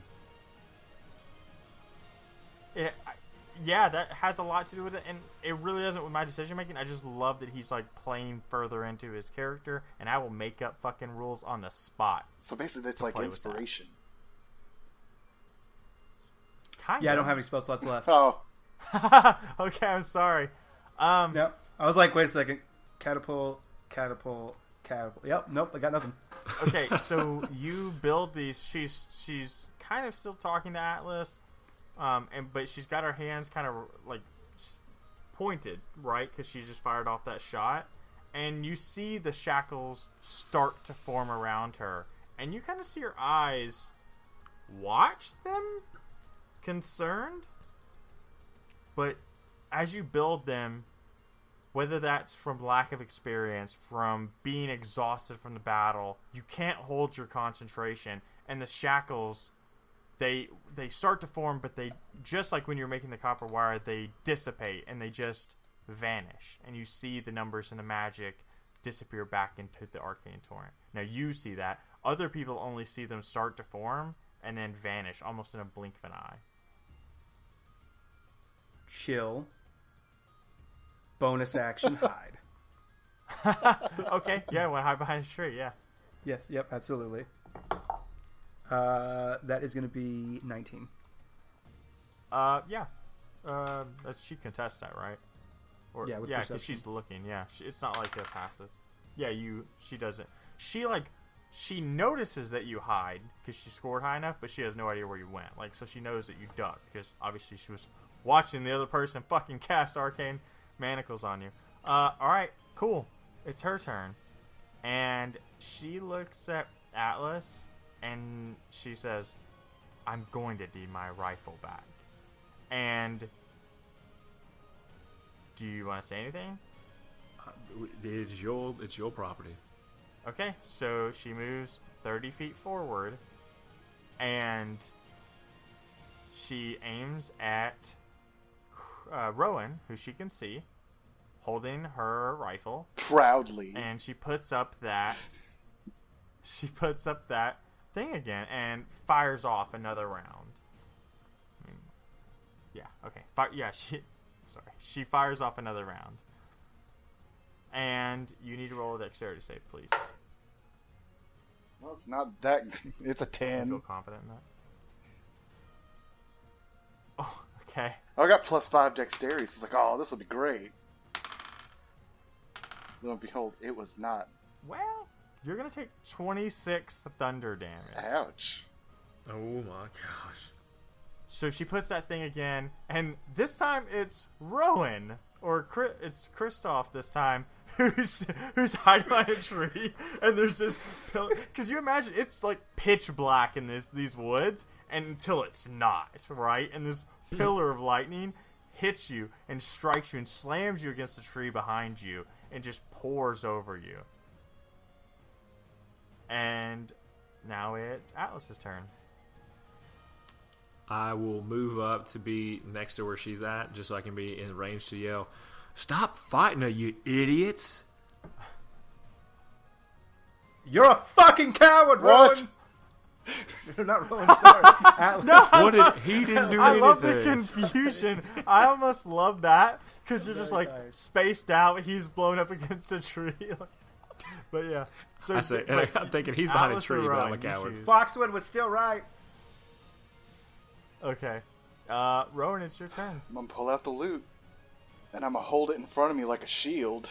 Yeah, that has a lot to do with it, and it really doesn't with my decision making. I just love that he's like playing further into his character, and I will make up fucking rules on the spot. So basically, it's like play with inspiration. Kinda. Yeah, I don't have any spell slots left. Oh, Okay, I'm sorry. Yep. I was like, wait a second. Catapult. Yep, nope, I got nothing. Okay, so you build these. She's kind of still talking to Atlas, but she's got her hands kind of like pointed, right? Because she just fired off that shot, and you see the shackles start to form around her, and you kind of see her eyes watch them, concerned. But as you build them, whether that's from lack of experience, from being exhausted from the battle, you can't hold your concentration, and the shackles, they start to form, but they, just like when you're making the copper wire, they dissipate and they just vanish, and you see the numbers and the magic disappear back into the arcane torrent. Now you see that. Other people only see them start to form and then vanish almost in a blink of an eye. Chill. Bonus action, hide. Okay, yeah, went hide behind a tree, yeah. Yes, yep, absolutely. That is going to be 19. Yeah. She contests that, right? Or, Yeah, with because perception. she's looking, yeah. It's not like a passive. Yeah, she doesn't. She notices that you hide because she scored high enough, but she has no idea where you went. Like, so she knows that you ducked because obviously she was watching the other person fucking cast arcane manacles on you. Alright, cool. It's her turn. And she looks at Atlas and she says, I'm going to need my rifle back. And do you want to say anything? It's your property. Okay, so she moves 30 feet forward and she aims at Rowan, who she can see, holding her rifle, proudly. and she puts up that thing again and fires off another round. Yeah, okay. She fires off another round. And you need to roll a dexterity save, please. Well, it's not that. It's a I feel 10. confident in that. Oh, okay. I got +5 dexterity. So it's like, oh, this will be great. Lo and behold, it was not. Well, You're going to take 26 thunder damage. Ouch. Oh my gosh. So she puts that thing again, and this time it's Rowan, or it's Kristoff this time, who's hiding on a tree, and there's this pillar. Because you imagine, it's like pitch black in these woods, and until it's not, right? And this pillar of lightning hits you and strikes you and slams you against the tree behind you and just pours over you. And now it's Atlas's turn. I will move up to be next to where she's at, just so I can be in range to yell, "Stop fighting her, you idiots!" You're a fucking coward, Rowan! What? Not Rowan, sorry. Atlas. No, What he didn't do I anything. love the confusion. I almost love that because you're just Very like nice. spaced out. He's blown up against a tree. But yeah, so I say, but I'm thinking he's behind a Atlas or tree, but I'm Rowan, a you coward. choose. Foxwood was still right. Okay, Rowan, it's your turn. I'm gonna pull out the loot, and I'm gonna hold it in front of me like a shield.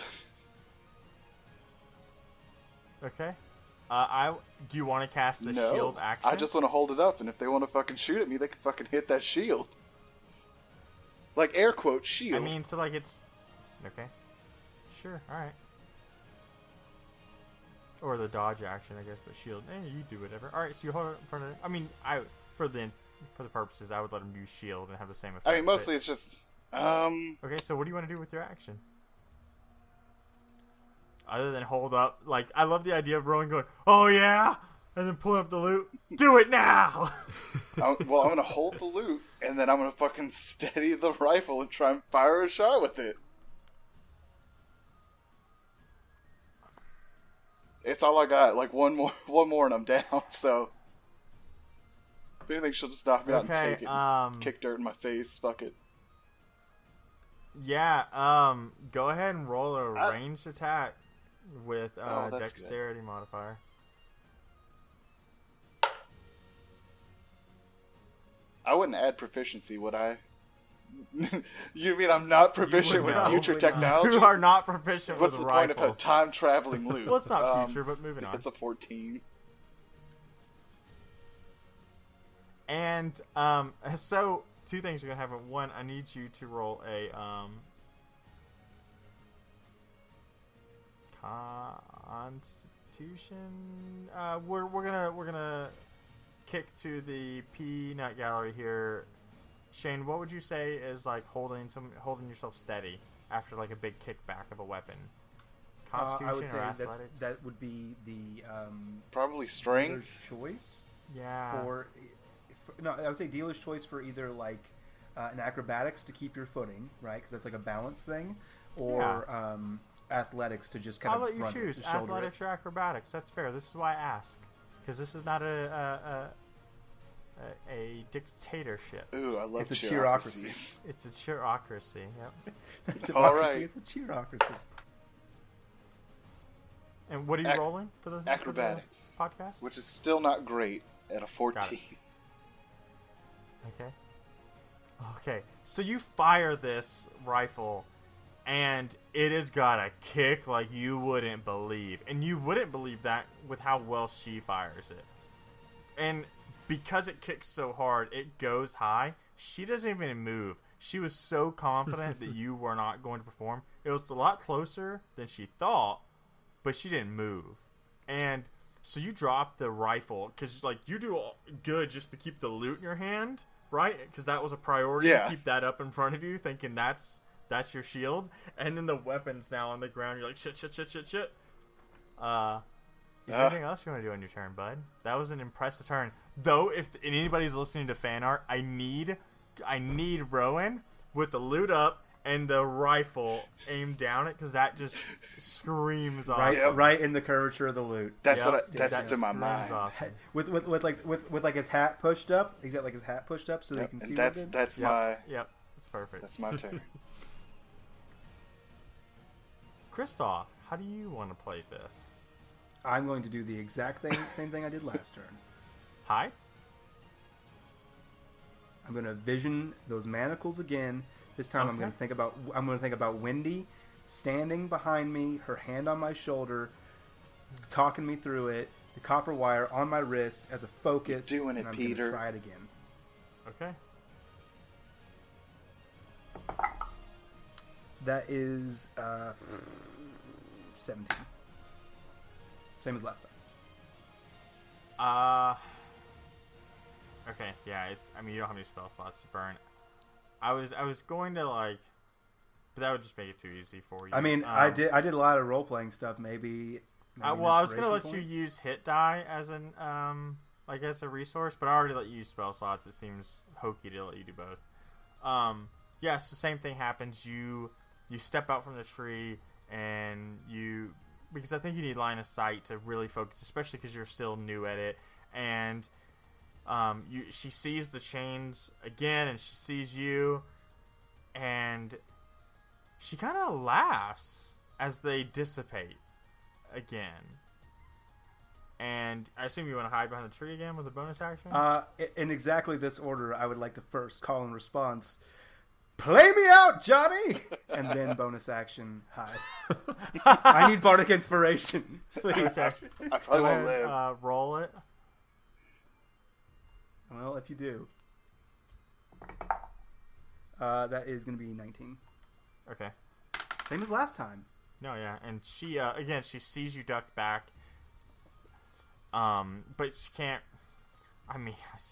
Okay, do you want to cast a No, shield action? I just want to hold it up, and if they want to fucking shoot at me, they can fucking hit that shield. Like air quote shield. I mean, so like it's okay. Sure, all right. Or the dodge action, I guess, but shield. You do whatever. All right, so you hold it in front of. I mean, for the purposes, I would let him use shield and have the same effect. I mean, mostly but- it's just Okay, so what do you want to do with your action? Other than hold up, like, I love the idea of Rowan going, "Oh yeah," and then pulling up the loot. Do it now. I'm gonna hold the loot, and then I'm gonna fucking steady the rifle and try and fire a shot with it. It's all I got. Like one more, and I'm down. So if anything, she'll just knock me out and Okay, take it. Kick dirt in my face. Fuck it. Yeah. Go ahead and roll a I- ranged attack with Oh, that's dexterity modifier. I wouldn't add proficiency, would I? You mean I'm not proficient with No, future probably not. technology? You are not proficient What's with the rifles. point of a time traveling loot? Well, it's not future, but moving on. It's a 14. And so two things are gonna happen. One, I need you to roll a Constitution. We're gonna kick to the peanut gallery here. Shane, what would you say is like holding yourself steady after like a big kickback of a weapon? Constitution I would say or athletics? that would be the Probably strength. dealer's choice Yeah. no, I would say dealer's choice for either like an acrobatics to keep your footing, right? Because that's like a balance thing, or athletics to just kind I'll of let you run it, choose to shoulder athletics or acrobatics. That's fair. This is why I ask, because this is not a dictatorship. Ooh, I love It's a cheerocracies. It's a cheerocracy. Yep. It's a All democracy, right. It's a cheerocracy. And what are you rolling for the Acrobatics. for the podcast? Which is still not great at a 14. Okay. Okay. So you fire this rifle, and it has got a kick like you wouldn't believe, and you wouldn't believe that with how well she fires it. And because it kicks so hard, it goes high. She doesn't even move. She was so confident that you were not going to perform. It was a lot closer than she thought, but she didn't move. And so you drop the rifle because like you do good just to keep the loot in your hand, right? Because that was a priority. Yeah. Keep that up in front of you, thinking that's your shield. And then the weapon's now on the ground. You're like shit. Is there anything else you want to do on your turn, bud? That was an impressive turn. Though, if anybody's listening to fan art, I need Rowan with the loot up and the rifle aimed down it, because that just screams awesome. Right, Yep. right in the curvature of the loot. That's Yep. that's That in my screams mind. awesome. With like his hat pushed up. He's got like his hat pushed up so Yep, they can see. and what it did. that's Yep, it's perfect. that's my turn. Kristoff, how do you want to play this? I'm going to do the exact same thing I did last turn. Hi? I'm going to vision those manacles again. This time I'm Okay. going to think about Wendy standing behind me, her hand on my shoulder, talking me through it. The copper wire on my wrist as a focus. You're doing it, and I'm Peter. Gonna try it again. Okay. That is 17. Same as last time. Okay, yeah, it's. I mean, you don't have any spell slots to burn. I was going to like, but that would just make it too easy for you. I mean, I did a lot of role playing stuff. Maybe well, I was gonna let you use hit die as an I guess a resource, but I already let you use spell slots. It seems hokey to let you do both. Yeah, so same thing happens. You step out from the tree and because I think you need line of sight to really focus, especially because you're still new at it. And she sees the chains again, and she sees you, and she kind of laughs as they dissipate again. And I assume you want to hide behind the tree again with a bonus action? In exactly this order, I would like to first call in response, "Play me out, Johnny!" And then bonus action, hide. I need bardic inspiration, please. I probably won't live. Roll it. Well, if you do. That is going to be 19. Okay. Same as last time. No, yeah. And she, again, she sees you duck back. But she can't, I mean, it'd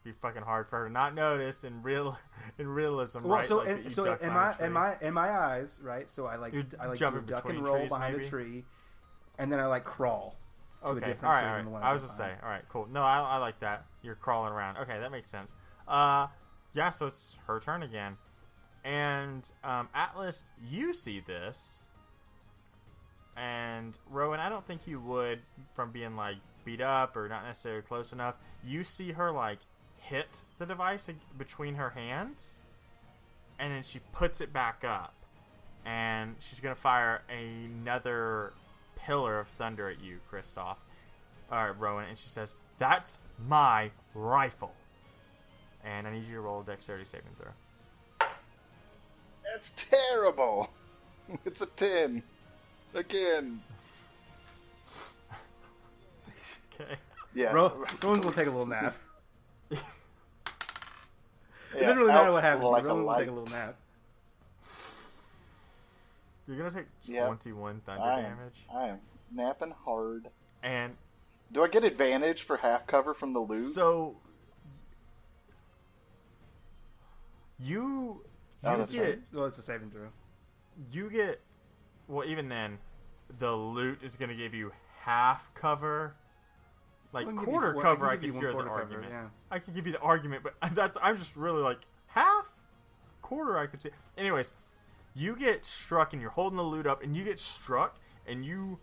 be fucking hard for her to not notice in realism, well, right? So, like in my eyes, right? So I like do a duck and roll behind a tree, and then I like crawl to a different tree than the one I was just saying. All right, cool. No, I like that. You're crawling around. Okay, that makes sense. Yeah. So it's her turn again, and Atlas, you see this, and Rowan, I don't think you would from being like beat up or not necessarily close enough. You see her like hit the device between her hands, and then she puts it back up, and she's gonna fire another pillar of thunder at you, Kristoff. Rowan, and she says, "That's my rifle." And I need you to roll a dexterity saving throw. That's terrible. It's a 10. Again. Okay. Yeah. Rowan's will take a little nap. Yeah, It doesn't really matter what happens. like Rowan a will take a light. little nap. You're gonna take Yep. 21 thunder damage. I am napping hard. And Do I get advantage for half cover from the loot? so you that's get right. Well, it's a saving throw. well, even then, the loot is gonna give you half cover. Like Well, I can give quarter you- cover, I I can give could you hear one the quarter cover, argument. yeah. I can give you the argument, but I'm just really like half, quarter. I could see. Anyways, you get struck, and you're holding the loot up, and you get struck, and you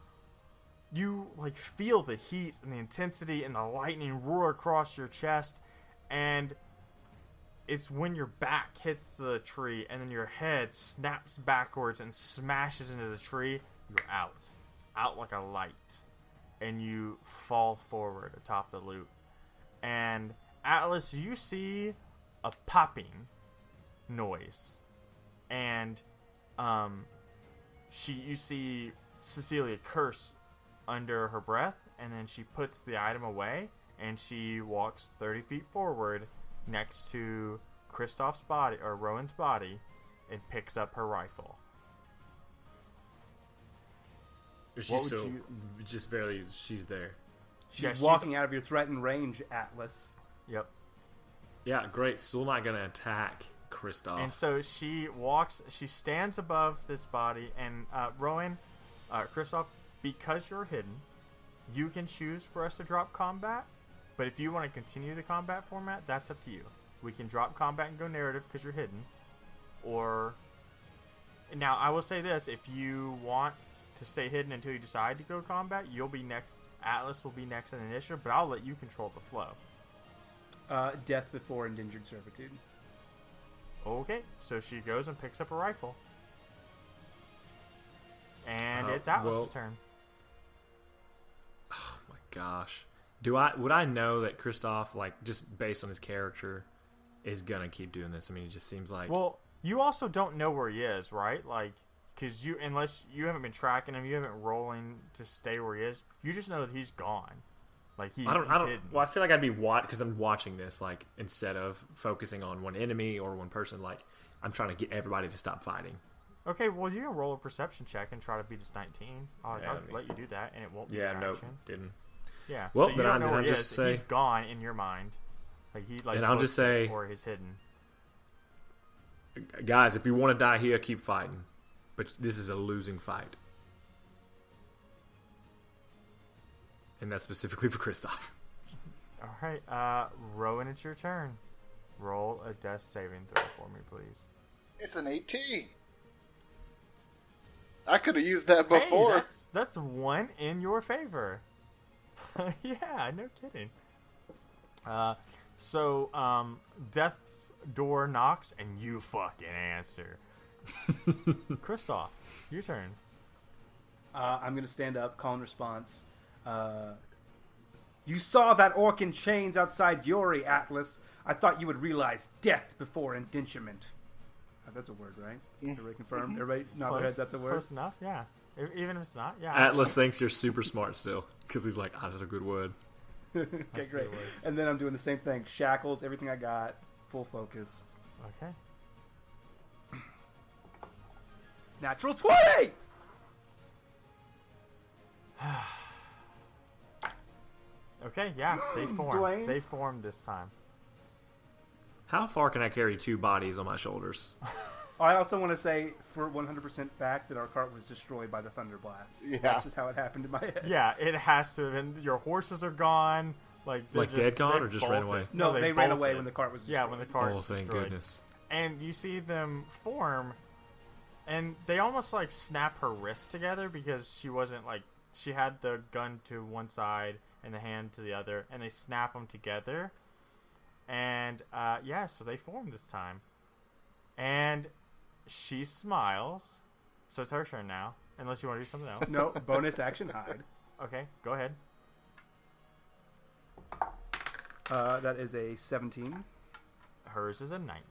like feel the heat and the intensity and the lightning roar across your chest, and it's when your back hits the tree, and then your head snaps backwards and smashes into the tree. You're out like a light. And you fall forward atop the loop. And Atlas, you see a popping noise. And you see Cecilia curse under her breath, and then she puts the item away, and she walks 30 feet forward next to Kristoff's body, or Rowan's body, and picks up her rifle. She's just barely. She's there. She's walking out of your threatened range, Atlas. Yep. Yeah, great. Still not gonna attack Kristoff. And so she stands above this body, and Rowan, Kristoff, because you're hidden, you can choose for us to drop combat, but if you want to continue the combat format, that's up to you. We can drop combat and go narrative because you're hidden, or... Now, I will say this, if you want to stay hidden until you decide to go combat, you'll be next. Atlas will be next in initiative, but I'll let you control the flow. Death before indentured servitude. Okay, so she goes and picks up a rifle. And it's Atlas's turn. Oh my gosh. Would I know that Kristoff, like, just based on his character, is gonna keep doing this? I mean, it just seems like... Well, you also don't know where he is, right? Like, Because unless you haven't been tracking him, you haven't rolling to stay where he is. You just know that he's gone. Like he's hidden. Well, I feel like I'd be because I'm watching this. Like instead of focusing on one enemy or one person, like I'm trying to get everybody to stop fighting. Okay, well you can roll a perception check and try to beat this 19. I'll let you do that, and it won't be an action. Nope, didn't. Yeah. Well, so then don't know where I'll he just is. say He's gone in your mind. And I'll just say, or he's hidden. Guys, if you want to die here, keep fighting. But this is a losing fight. And that's specifically for Kristoff. All right, Rowan, it's your turn. Roll a death saving throw for me, please. It's an 18. I could have used that before. Hey, that's one in your favor. Yeah, no kidding. So, Death's door knocks, and you fucking answer. Kristoff, your turn. I'm going to stand up, call and response. You saw that orc in chains outside Yori, Atlas. I thought you would realize death before indenturement. That's a word, right? Everybody confirm? Everybody nod their heads, that's a word? Close enough, yeah. Even if it's not, yeah. Atlas thinks you're super smart still. Because he's like, that's a good word. Okay, great. And then I'm doing the same thing. Shackles, everything I got, full focus. Okay. Natural 20! Okay, yeah, they formed. Dwayne? They formed this time. How far can I carry 2 bodies on my shoulders? I also want to say, for 100% fact, that our cart was destroyed by the thunder blast. Yeah. That's just how it happened in my head. Yeah, it has to have been. Your horses are gone. Like dead gone or just ran bolted. away? No, they ran away bolted. when the cart was destroyed. Yeah, when the cart Oh, was thank destroyed. goodness. And you see them form, and they almost like snap her wrists together because she wasn't like she had the gun to one side and the hand to the other, and they snap them together. And yeah, so they form this time, and she smiles. So it's her turn now, unless you want to do something else. No, bonus action hide. Okay, go ahead. That is a 17. Hers is a 19.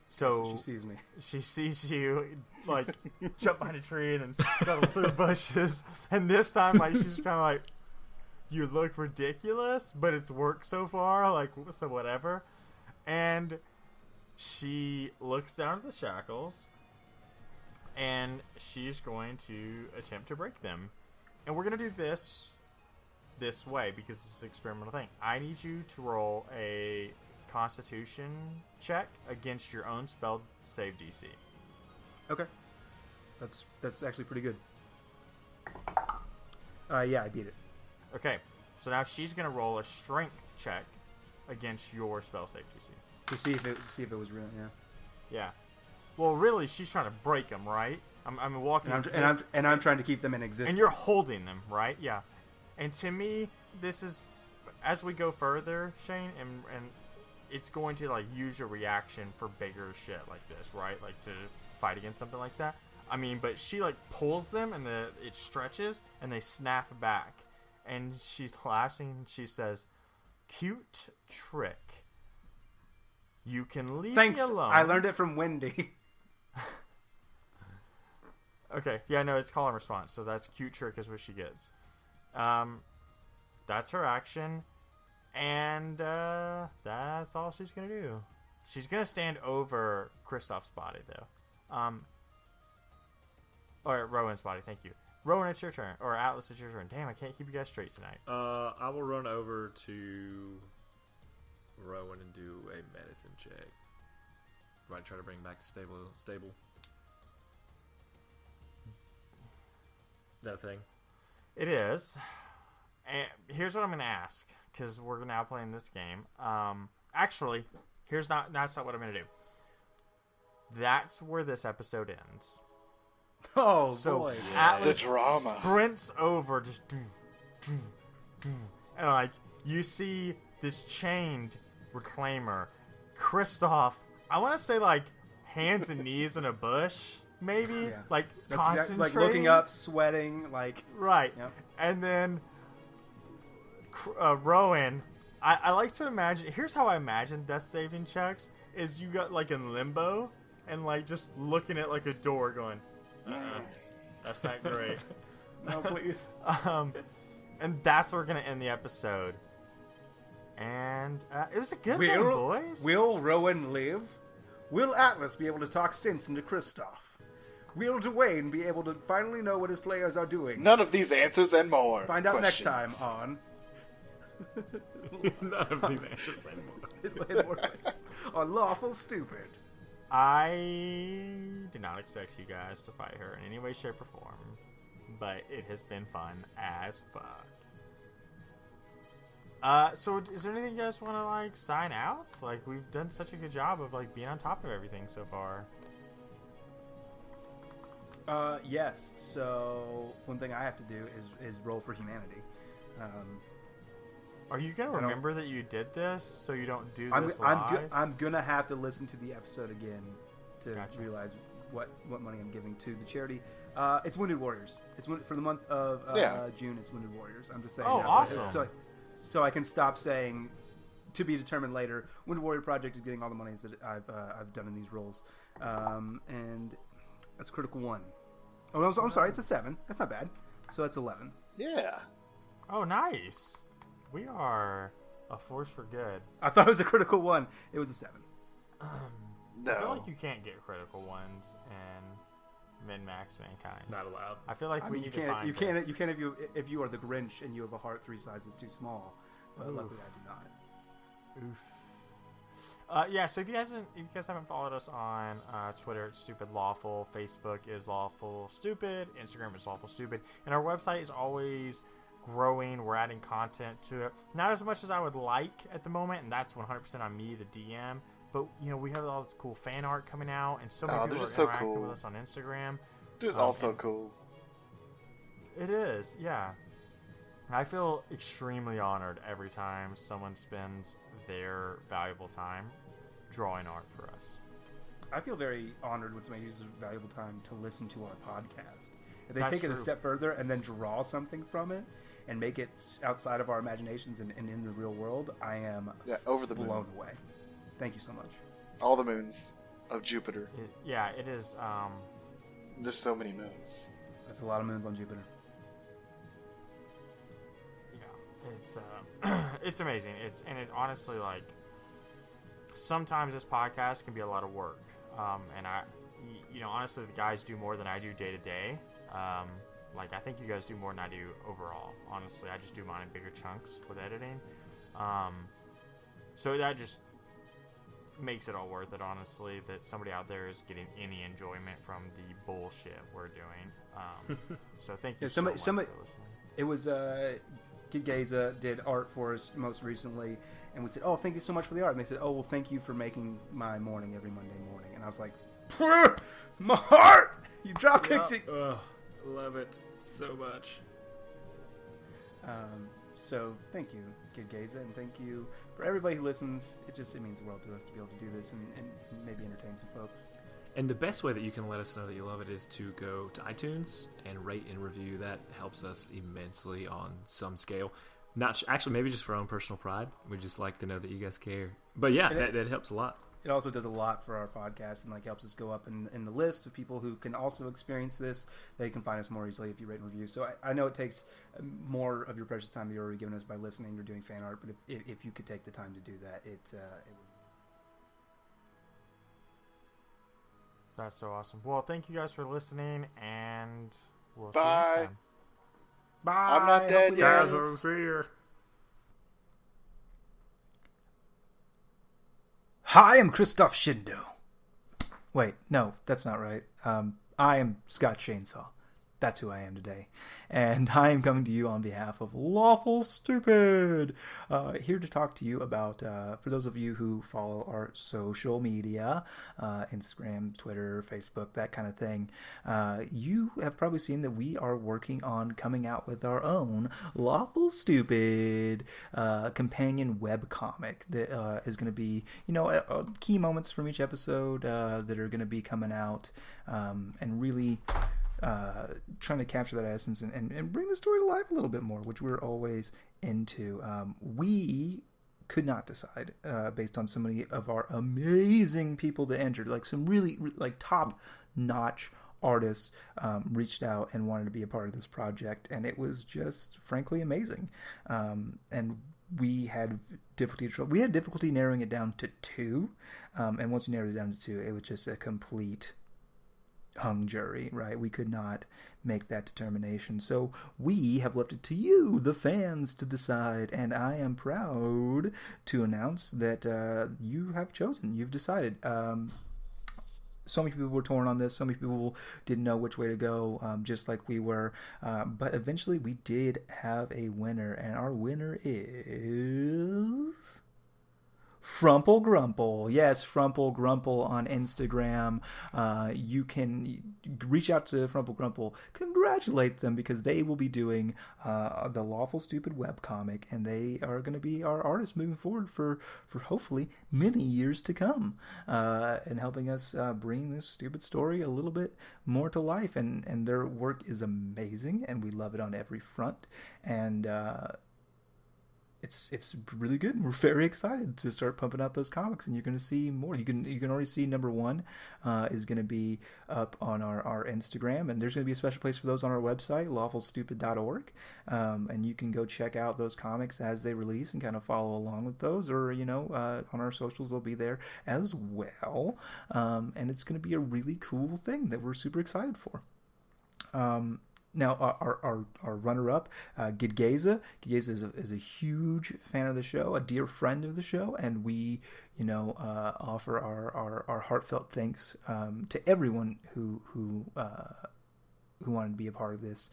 So she sees me. She sees you, like, jump behind a tree and then scuttle through the bushes. And this time, like, she's kind of like, you look ridiculous, but it's worked so far, like, so whatever. And she looks down at the shackles, and she's going to attempt to break them. And we're going to do this way, because it's an experimental thing. I need you to roll a Constitution check against your own spell save DC. Okay. That's actually pretty good. Yeah, I beat it. Okay, so now she's gonna roll a strength check against your spell save DC. To see if it was real, yeah. Yeah. Well, really, she's trying to break them, right? I'm walking. And I'm trying to keep them in existence. And you're holding them, right? Yeah. And to me, this is as we go further, Shane, and it's going to like use your reaction for bigger shit like this, right? Like to fight against something like that. I mean, but she like pulls them and it stretches and they snap back. And she's laughing and she says, "Cute trick. You can leave Thanks. me alone." I learned it from Wendy. Okay, yeah, no, it's call and response, so that's cute trick is what she gets. That's her action, and that's all she's gonna do. She's gonna stand over Kristoff's body, though. Or Rowan's body. Thank you, Rowan. It's your turn, or Atlas, it's your turn. Damn, I can't keep you guys straight tonight. I will run over to Rowan and do a medicine check. Right, try to bring him back to stable. Is that a thing? It is. And here's what I'm going to ask, because we're now playing this game. Actually, that's not what I'm going to do. That's where this episode ends. Oh, So boy. Atlas The drama. sprints over, just and like you see this chained reclaimer, Kristoff. I want to say like hands and knees in a bush, maybe Yeah. like That's concentrating, like looking up, sweating, like... right? Yep. And then Rowan. I like to imagine. Here's how I imagine death saving checks: is you got like in limbo. and like just looking at like a door, going, "That's not great." No, please. And that's where we're gonna end the episode. And it was a good one, boys. Will Rowan live? Will Atlas be able to talk sense into Kristoff? Will Dwayne be able to finally know what his players are doing? None of these answers and more. Find out questions. next time on... None of these answers anymore. on Lawful Stupid. I did not expect you guys to fight her in any way, shape, or form, but it has been fun as fuck. So is there anything you guys want to like sign out? Like, we've done such a good job of like being on top of everything so far. Yes. So one thing I have to do is roll for humanity. Are you gonna remember that you did this so you don't do this live? I'm gonna have to listen to the episode again to Gotcha. realize what money I'm giving to the charity. It's Wounded Warriors. It's for the month of June. It's Wounded Warriors. I'm just saying. Oh, now, awesome. So I can stop saying to be determined later. Wounded Warrior Project is getting all the monies that I've done in these roles, and that's critical 1. Oh, I'm sorry. It's a 7. That's not bad. So that's 11. Yeah. Oh, nice. We are a force for good. I thought it was a critical 1. It was a 7. No. I feel like you can't get critical ones in min-max mankind. Not allowed. I feel like we need to find you can't if you are the Grinch and you have a heart 3 sizes too small. But luckily I do not. Oof. Yeah, so if you guys haven't followed us on Twitter, it's Stupid Lawful. Facebook is Lawful Stupid. Instagram is Lawful Stupid. And our website is always growing. We're adding content to it. Not as much as I would like at the moment, and that's 100% on me, the DM. But, you know, we have all this cool fan art coming out, and so many people are interacting with us on Instagram. It's also cool. It is, yeah. I feel extremely honored every time someone spends their valuable time drawing art for us. I feel very honored when somebody uses valuable time to listen to our podcast. If they That's take it a true. step further and then draw something from it and make it outside of our imaginations and in the real world, I am over the blown moon. away. Thank you so much. All the moons of Jupiter. It is. There's so many moons. That's a lot of moons on Jupiter. Yeah, it's it's amazing. It honestly, like, sometimes this podcast can be a lot of work. And honestly, the guys do more than I do day to day. Like, I think you guys do more than I do overall. Honestly, I just do mine in bigger chunks with editing. So that just makes it all worth it, honestly, that somebody out there is getting any enjoyment from the bullshit we're doing. So thank you so much for listening. It was Kid Gaza did art for us most recently, and we said, "Oh, thank you so much for the art." And they said, "Oh, well, thank you for making my morning every Monday morning." And I was like, "My heart! You drop kicked it." Love it so much. So thank you, Kid Gaza, and thank you for everybody who listens. It means the world to us to be able to do this and maybe entertain some folks. And the best way that you can let us know that you love it is to go to iTunes and rate and review. That helps us immensely on some scale. Not actually, maybe just for our own personal pride. We just like to know that you guys care. But yeah, that helps a lot. It also does a lot for our podcast and helps us go up in the list of people who can also experience this. They can find us more easily if you rate and review. So I know it takes more of your precious time that you're already giving us by listening or doing fan art, but if you could take the time to do that, it would. That's so awesome. Well, thank you guys for listening, and we'll Bye. see you next time. Bye. I'm not dead Hopefully- yet. Guys, see you. Hi, I'm Christoph Shindo. Wait, no, that's not right. I am Scott Chainsaw. That's who I am today. And I am coming to you on behalf of Lawful Stupid. Here to talk to you about, for those of you who follow our social media, Instagram, Twitter, Facebook, that kind of thing, you have probably seen that we are working on coming out with our own Lawful Stupid companion webcomic that is going to be, key moments from each episode that are going to be coming out and really trying to capture that essence and bring the story to life a little bit more, which we're always into. We could not decide based on so many of our amazing people that entered. Like some really like top-notch artists reached out and wanted to be a part of this project, and it was just frankly amazing. And we had difficulty narrowing it down to 2, and once we narrowed it down to 2, it was just a complete hung jury, right? We could not make that determination, so we have left it to you, the fans, to decide. And I am proud to announce that you've decided. So many people were torn on this. So many people didn't know which way to go, just like we were. But eventually we did have a winner, and our winner is Frumple Grumple. Yes, Frumple Grumple on Instagram. You can reach out to Frumple Grumple, congratulate them, because they will be doing the Lawful Stupid webcomic, and they are going to be our artists moving forward for hopefully many years to come, and helping us bring this stupid story a little bit more to life. And their work is amazing, and we love it on every front. And it's really good, and we're very excited to start pumping out those comics, and you're going to see more. You can already see number 1 is going to be up on our Instagram, and there's going to be a special place for those on our website, lawfulstupid.org, and you can go check out those comics as they release and kind of follow along with those, or on our socials they'll be there as well, and it's going to be a really cool thing that we're super excited for. Now, our runner-up, Gidgeza. Gidgeza is a huge fan of the show, a dear friend of the show, and we, offer our heartfelt thanks to everyone who wanted to be a part of this.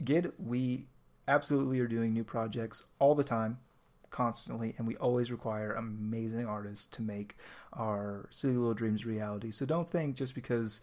Gid, we absolutely are doing new projects all the time, constantly, and we always require amazing artists to make our Silly Little Dreams reality. So don't think just because,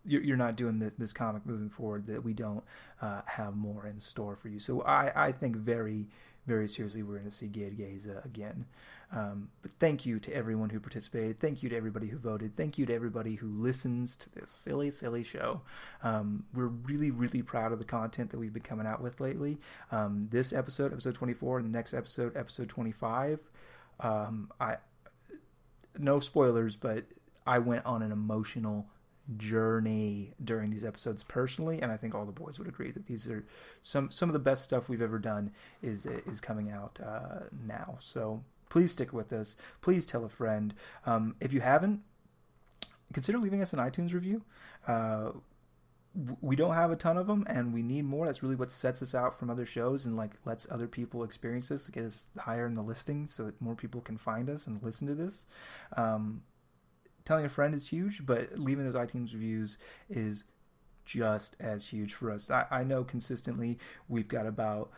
you're not doing this comic moving forward that we don't have more in store for you. So I think very, very seriously we're going to see Gidgeza again. But thank you to everyone who participated. Thank you to everybody who voted. Thank you to everybody who listens to this silly, silly show. We're really, really proud of the content that we've been coming out with lately. This episode 24, and the next episode 25. No spoilers, but I went on an emotional journey during these episodes personally, and I think all the boys would agree that these are some of the best stuff we've ever done is coming out now. So please stick with us. Please tell a friend. If you haven't, consider leaving us an iTunes review. We don't have a ton of them, and we need more. That's really what sets us out from other shows, and lets other people experience this, to get us higher in the listings, so that more people can find us and listen to this. Telling a friend is huge, but leaving those iTunes reviews is just as huge for us. I know consistently we've got about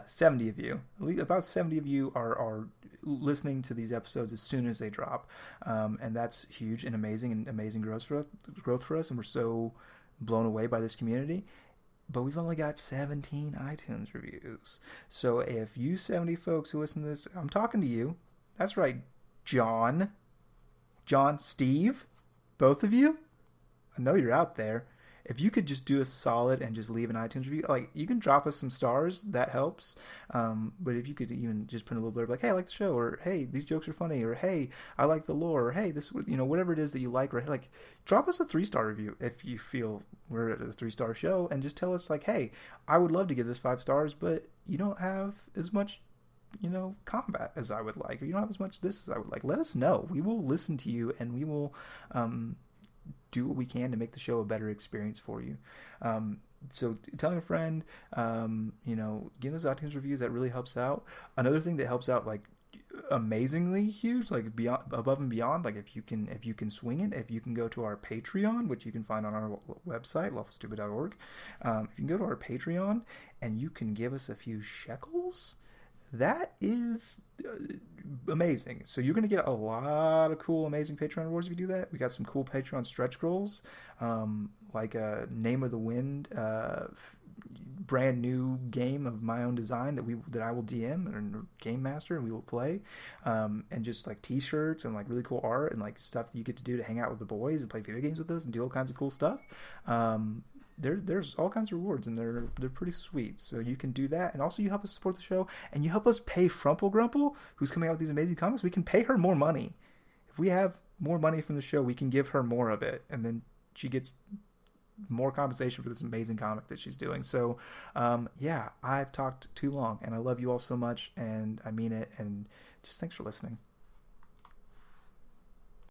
70 of you. About 70 of you are listening to these episodes as soon as they drop, and that's huge and amazing growth for us, and we're so blown away by this community. But we've only got 17 iTunes reviews. So if you 70 folks who listen to this, I'm talking to you. That's right, John, Steve, both of you, I know you're out there. If you could just do us a solid and just leave an iTunes review, you can drop us some stars, that helps. But if you could even just put a little blurb like, hey, I like the show, or hey, these jokes are funny, or hey, I like the lore, or hey, this, whatever it is that you like, or drop us a 3-star review if you feel we're at a 3-star show, and just tell us hey, I would love to give this 5 stars, but you don't have as much combat as I would like, or you don't have as much this as I would like. Let us know. We will listen to you, and we will do what we can to make the show a better experience for you. So telling a friend, giving those iTunes reviews, that really helps out. Another thing that helps out amazingly huge, beyond, above and beyond, if you can swing it, if you can go to our Patreon, which you can find on our website, lawfulstupid.org. If you can go to our Patreon and you can give us a few shekels, that is amazing. So you're going to get a lot of cool, amazing Patreon rewards if you do that. We got some cool Patreon stretch goals, like a Name of the Wind, brand new game of my own design that I will DM and game master, and we will play, and just t-shirts and really cool art and stuff that you get to do to hang out with the boys and play video games with us and do all kinds of cool stuff. there's all kinds of rewards, and they're pretty sweet. So you can do that, and also you help us support the show, and you help us pay Frumple Grumple, who's coming out with these amazing comics. We can pay her more money. If we have more money from the show, we can give her more of it, and then she gets more compensation for this amazing comic that she's doing. So yeah, I've talked too long, and I love you all so much, and I mean it, and just thanks for listening.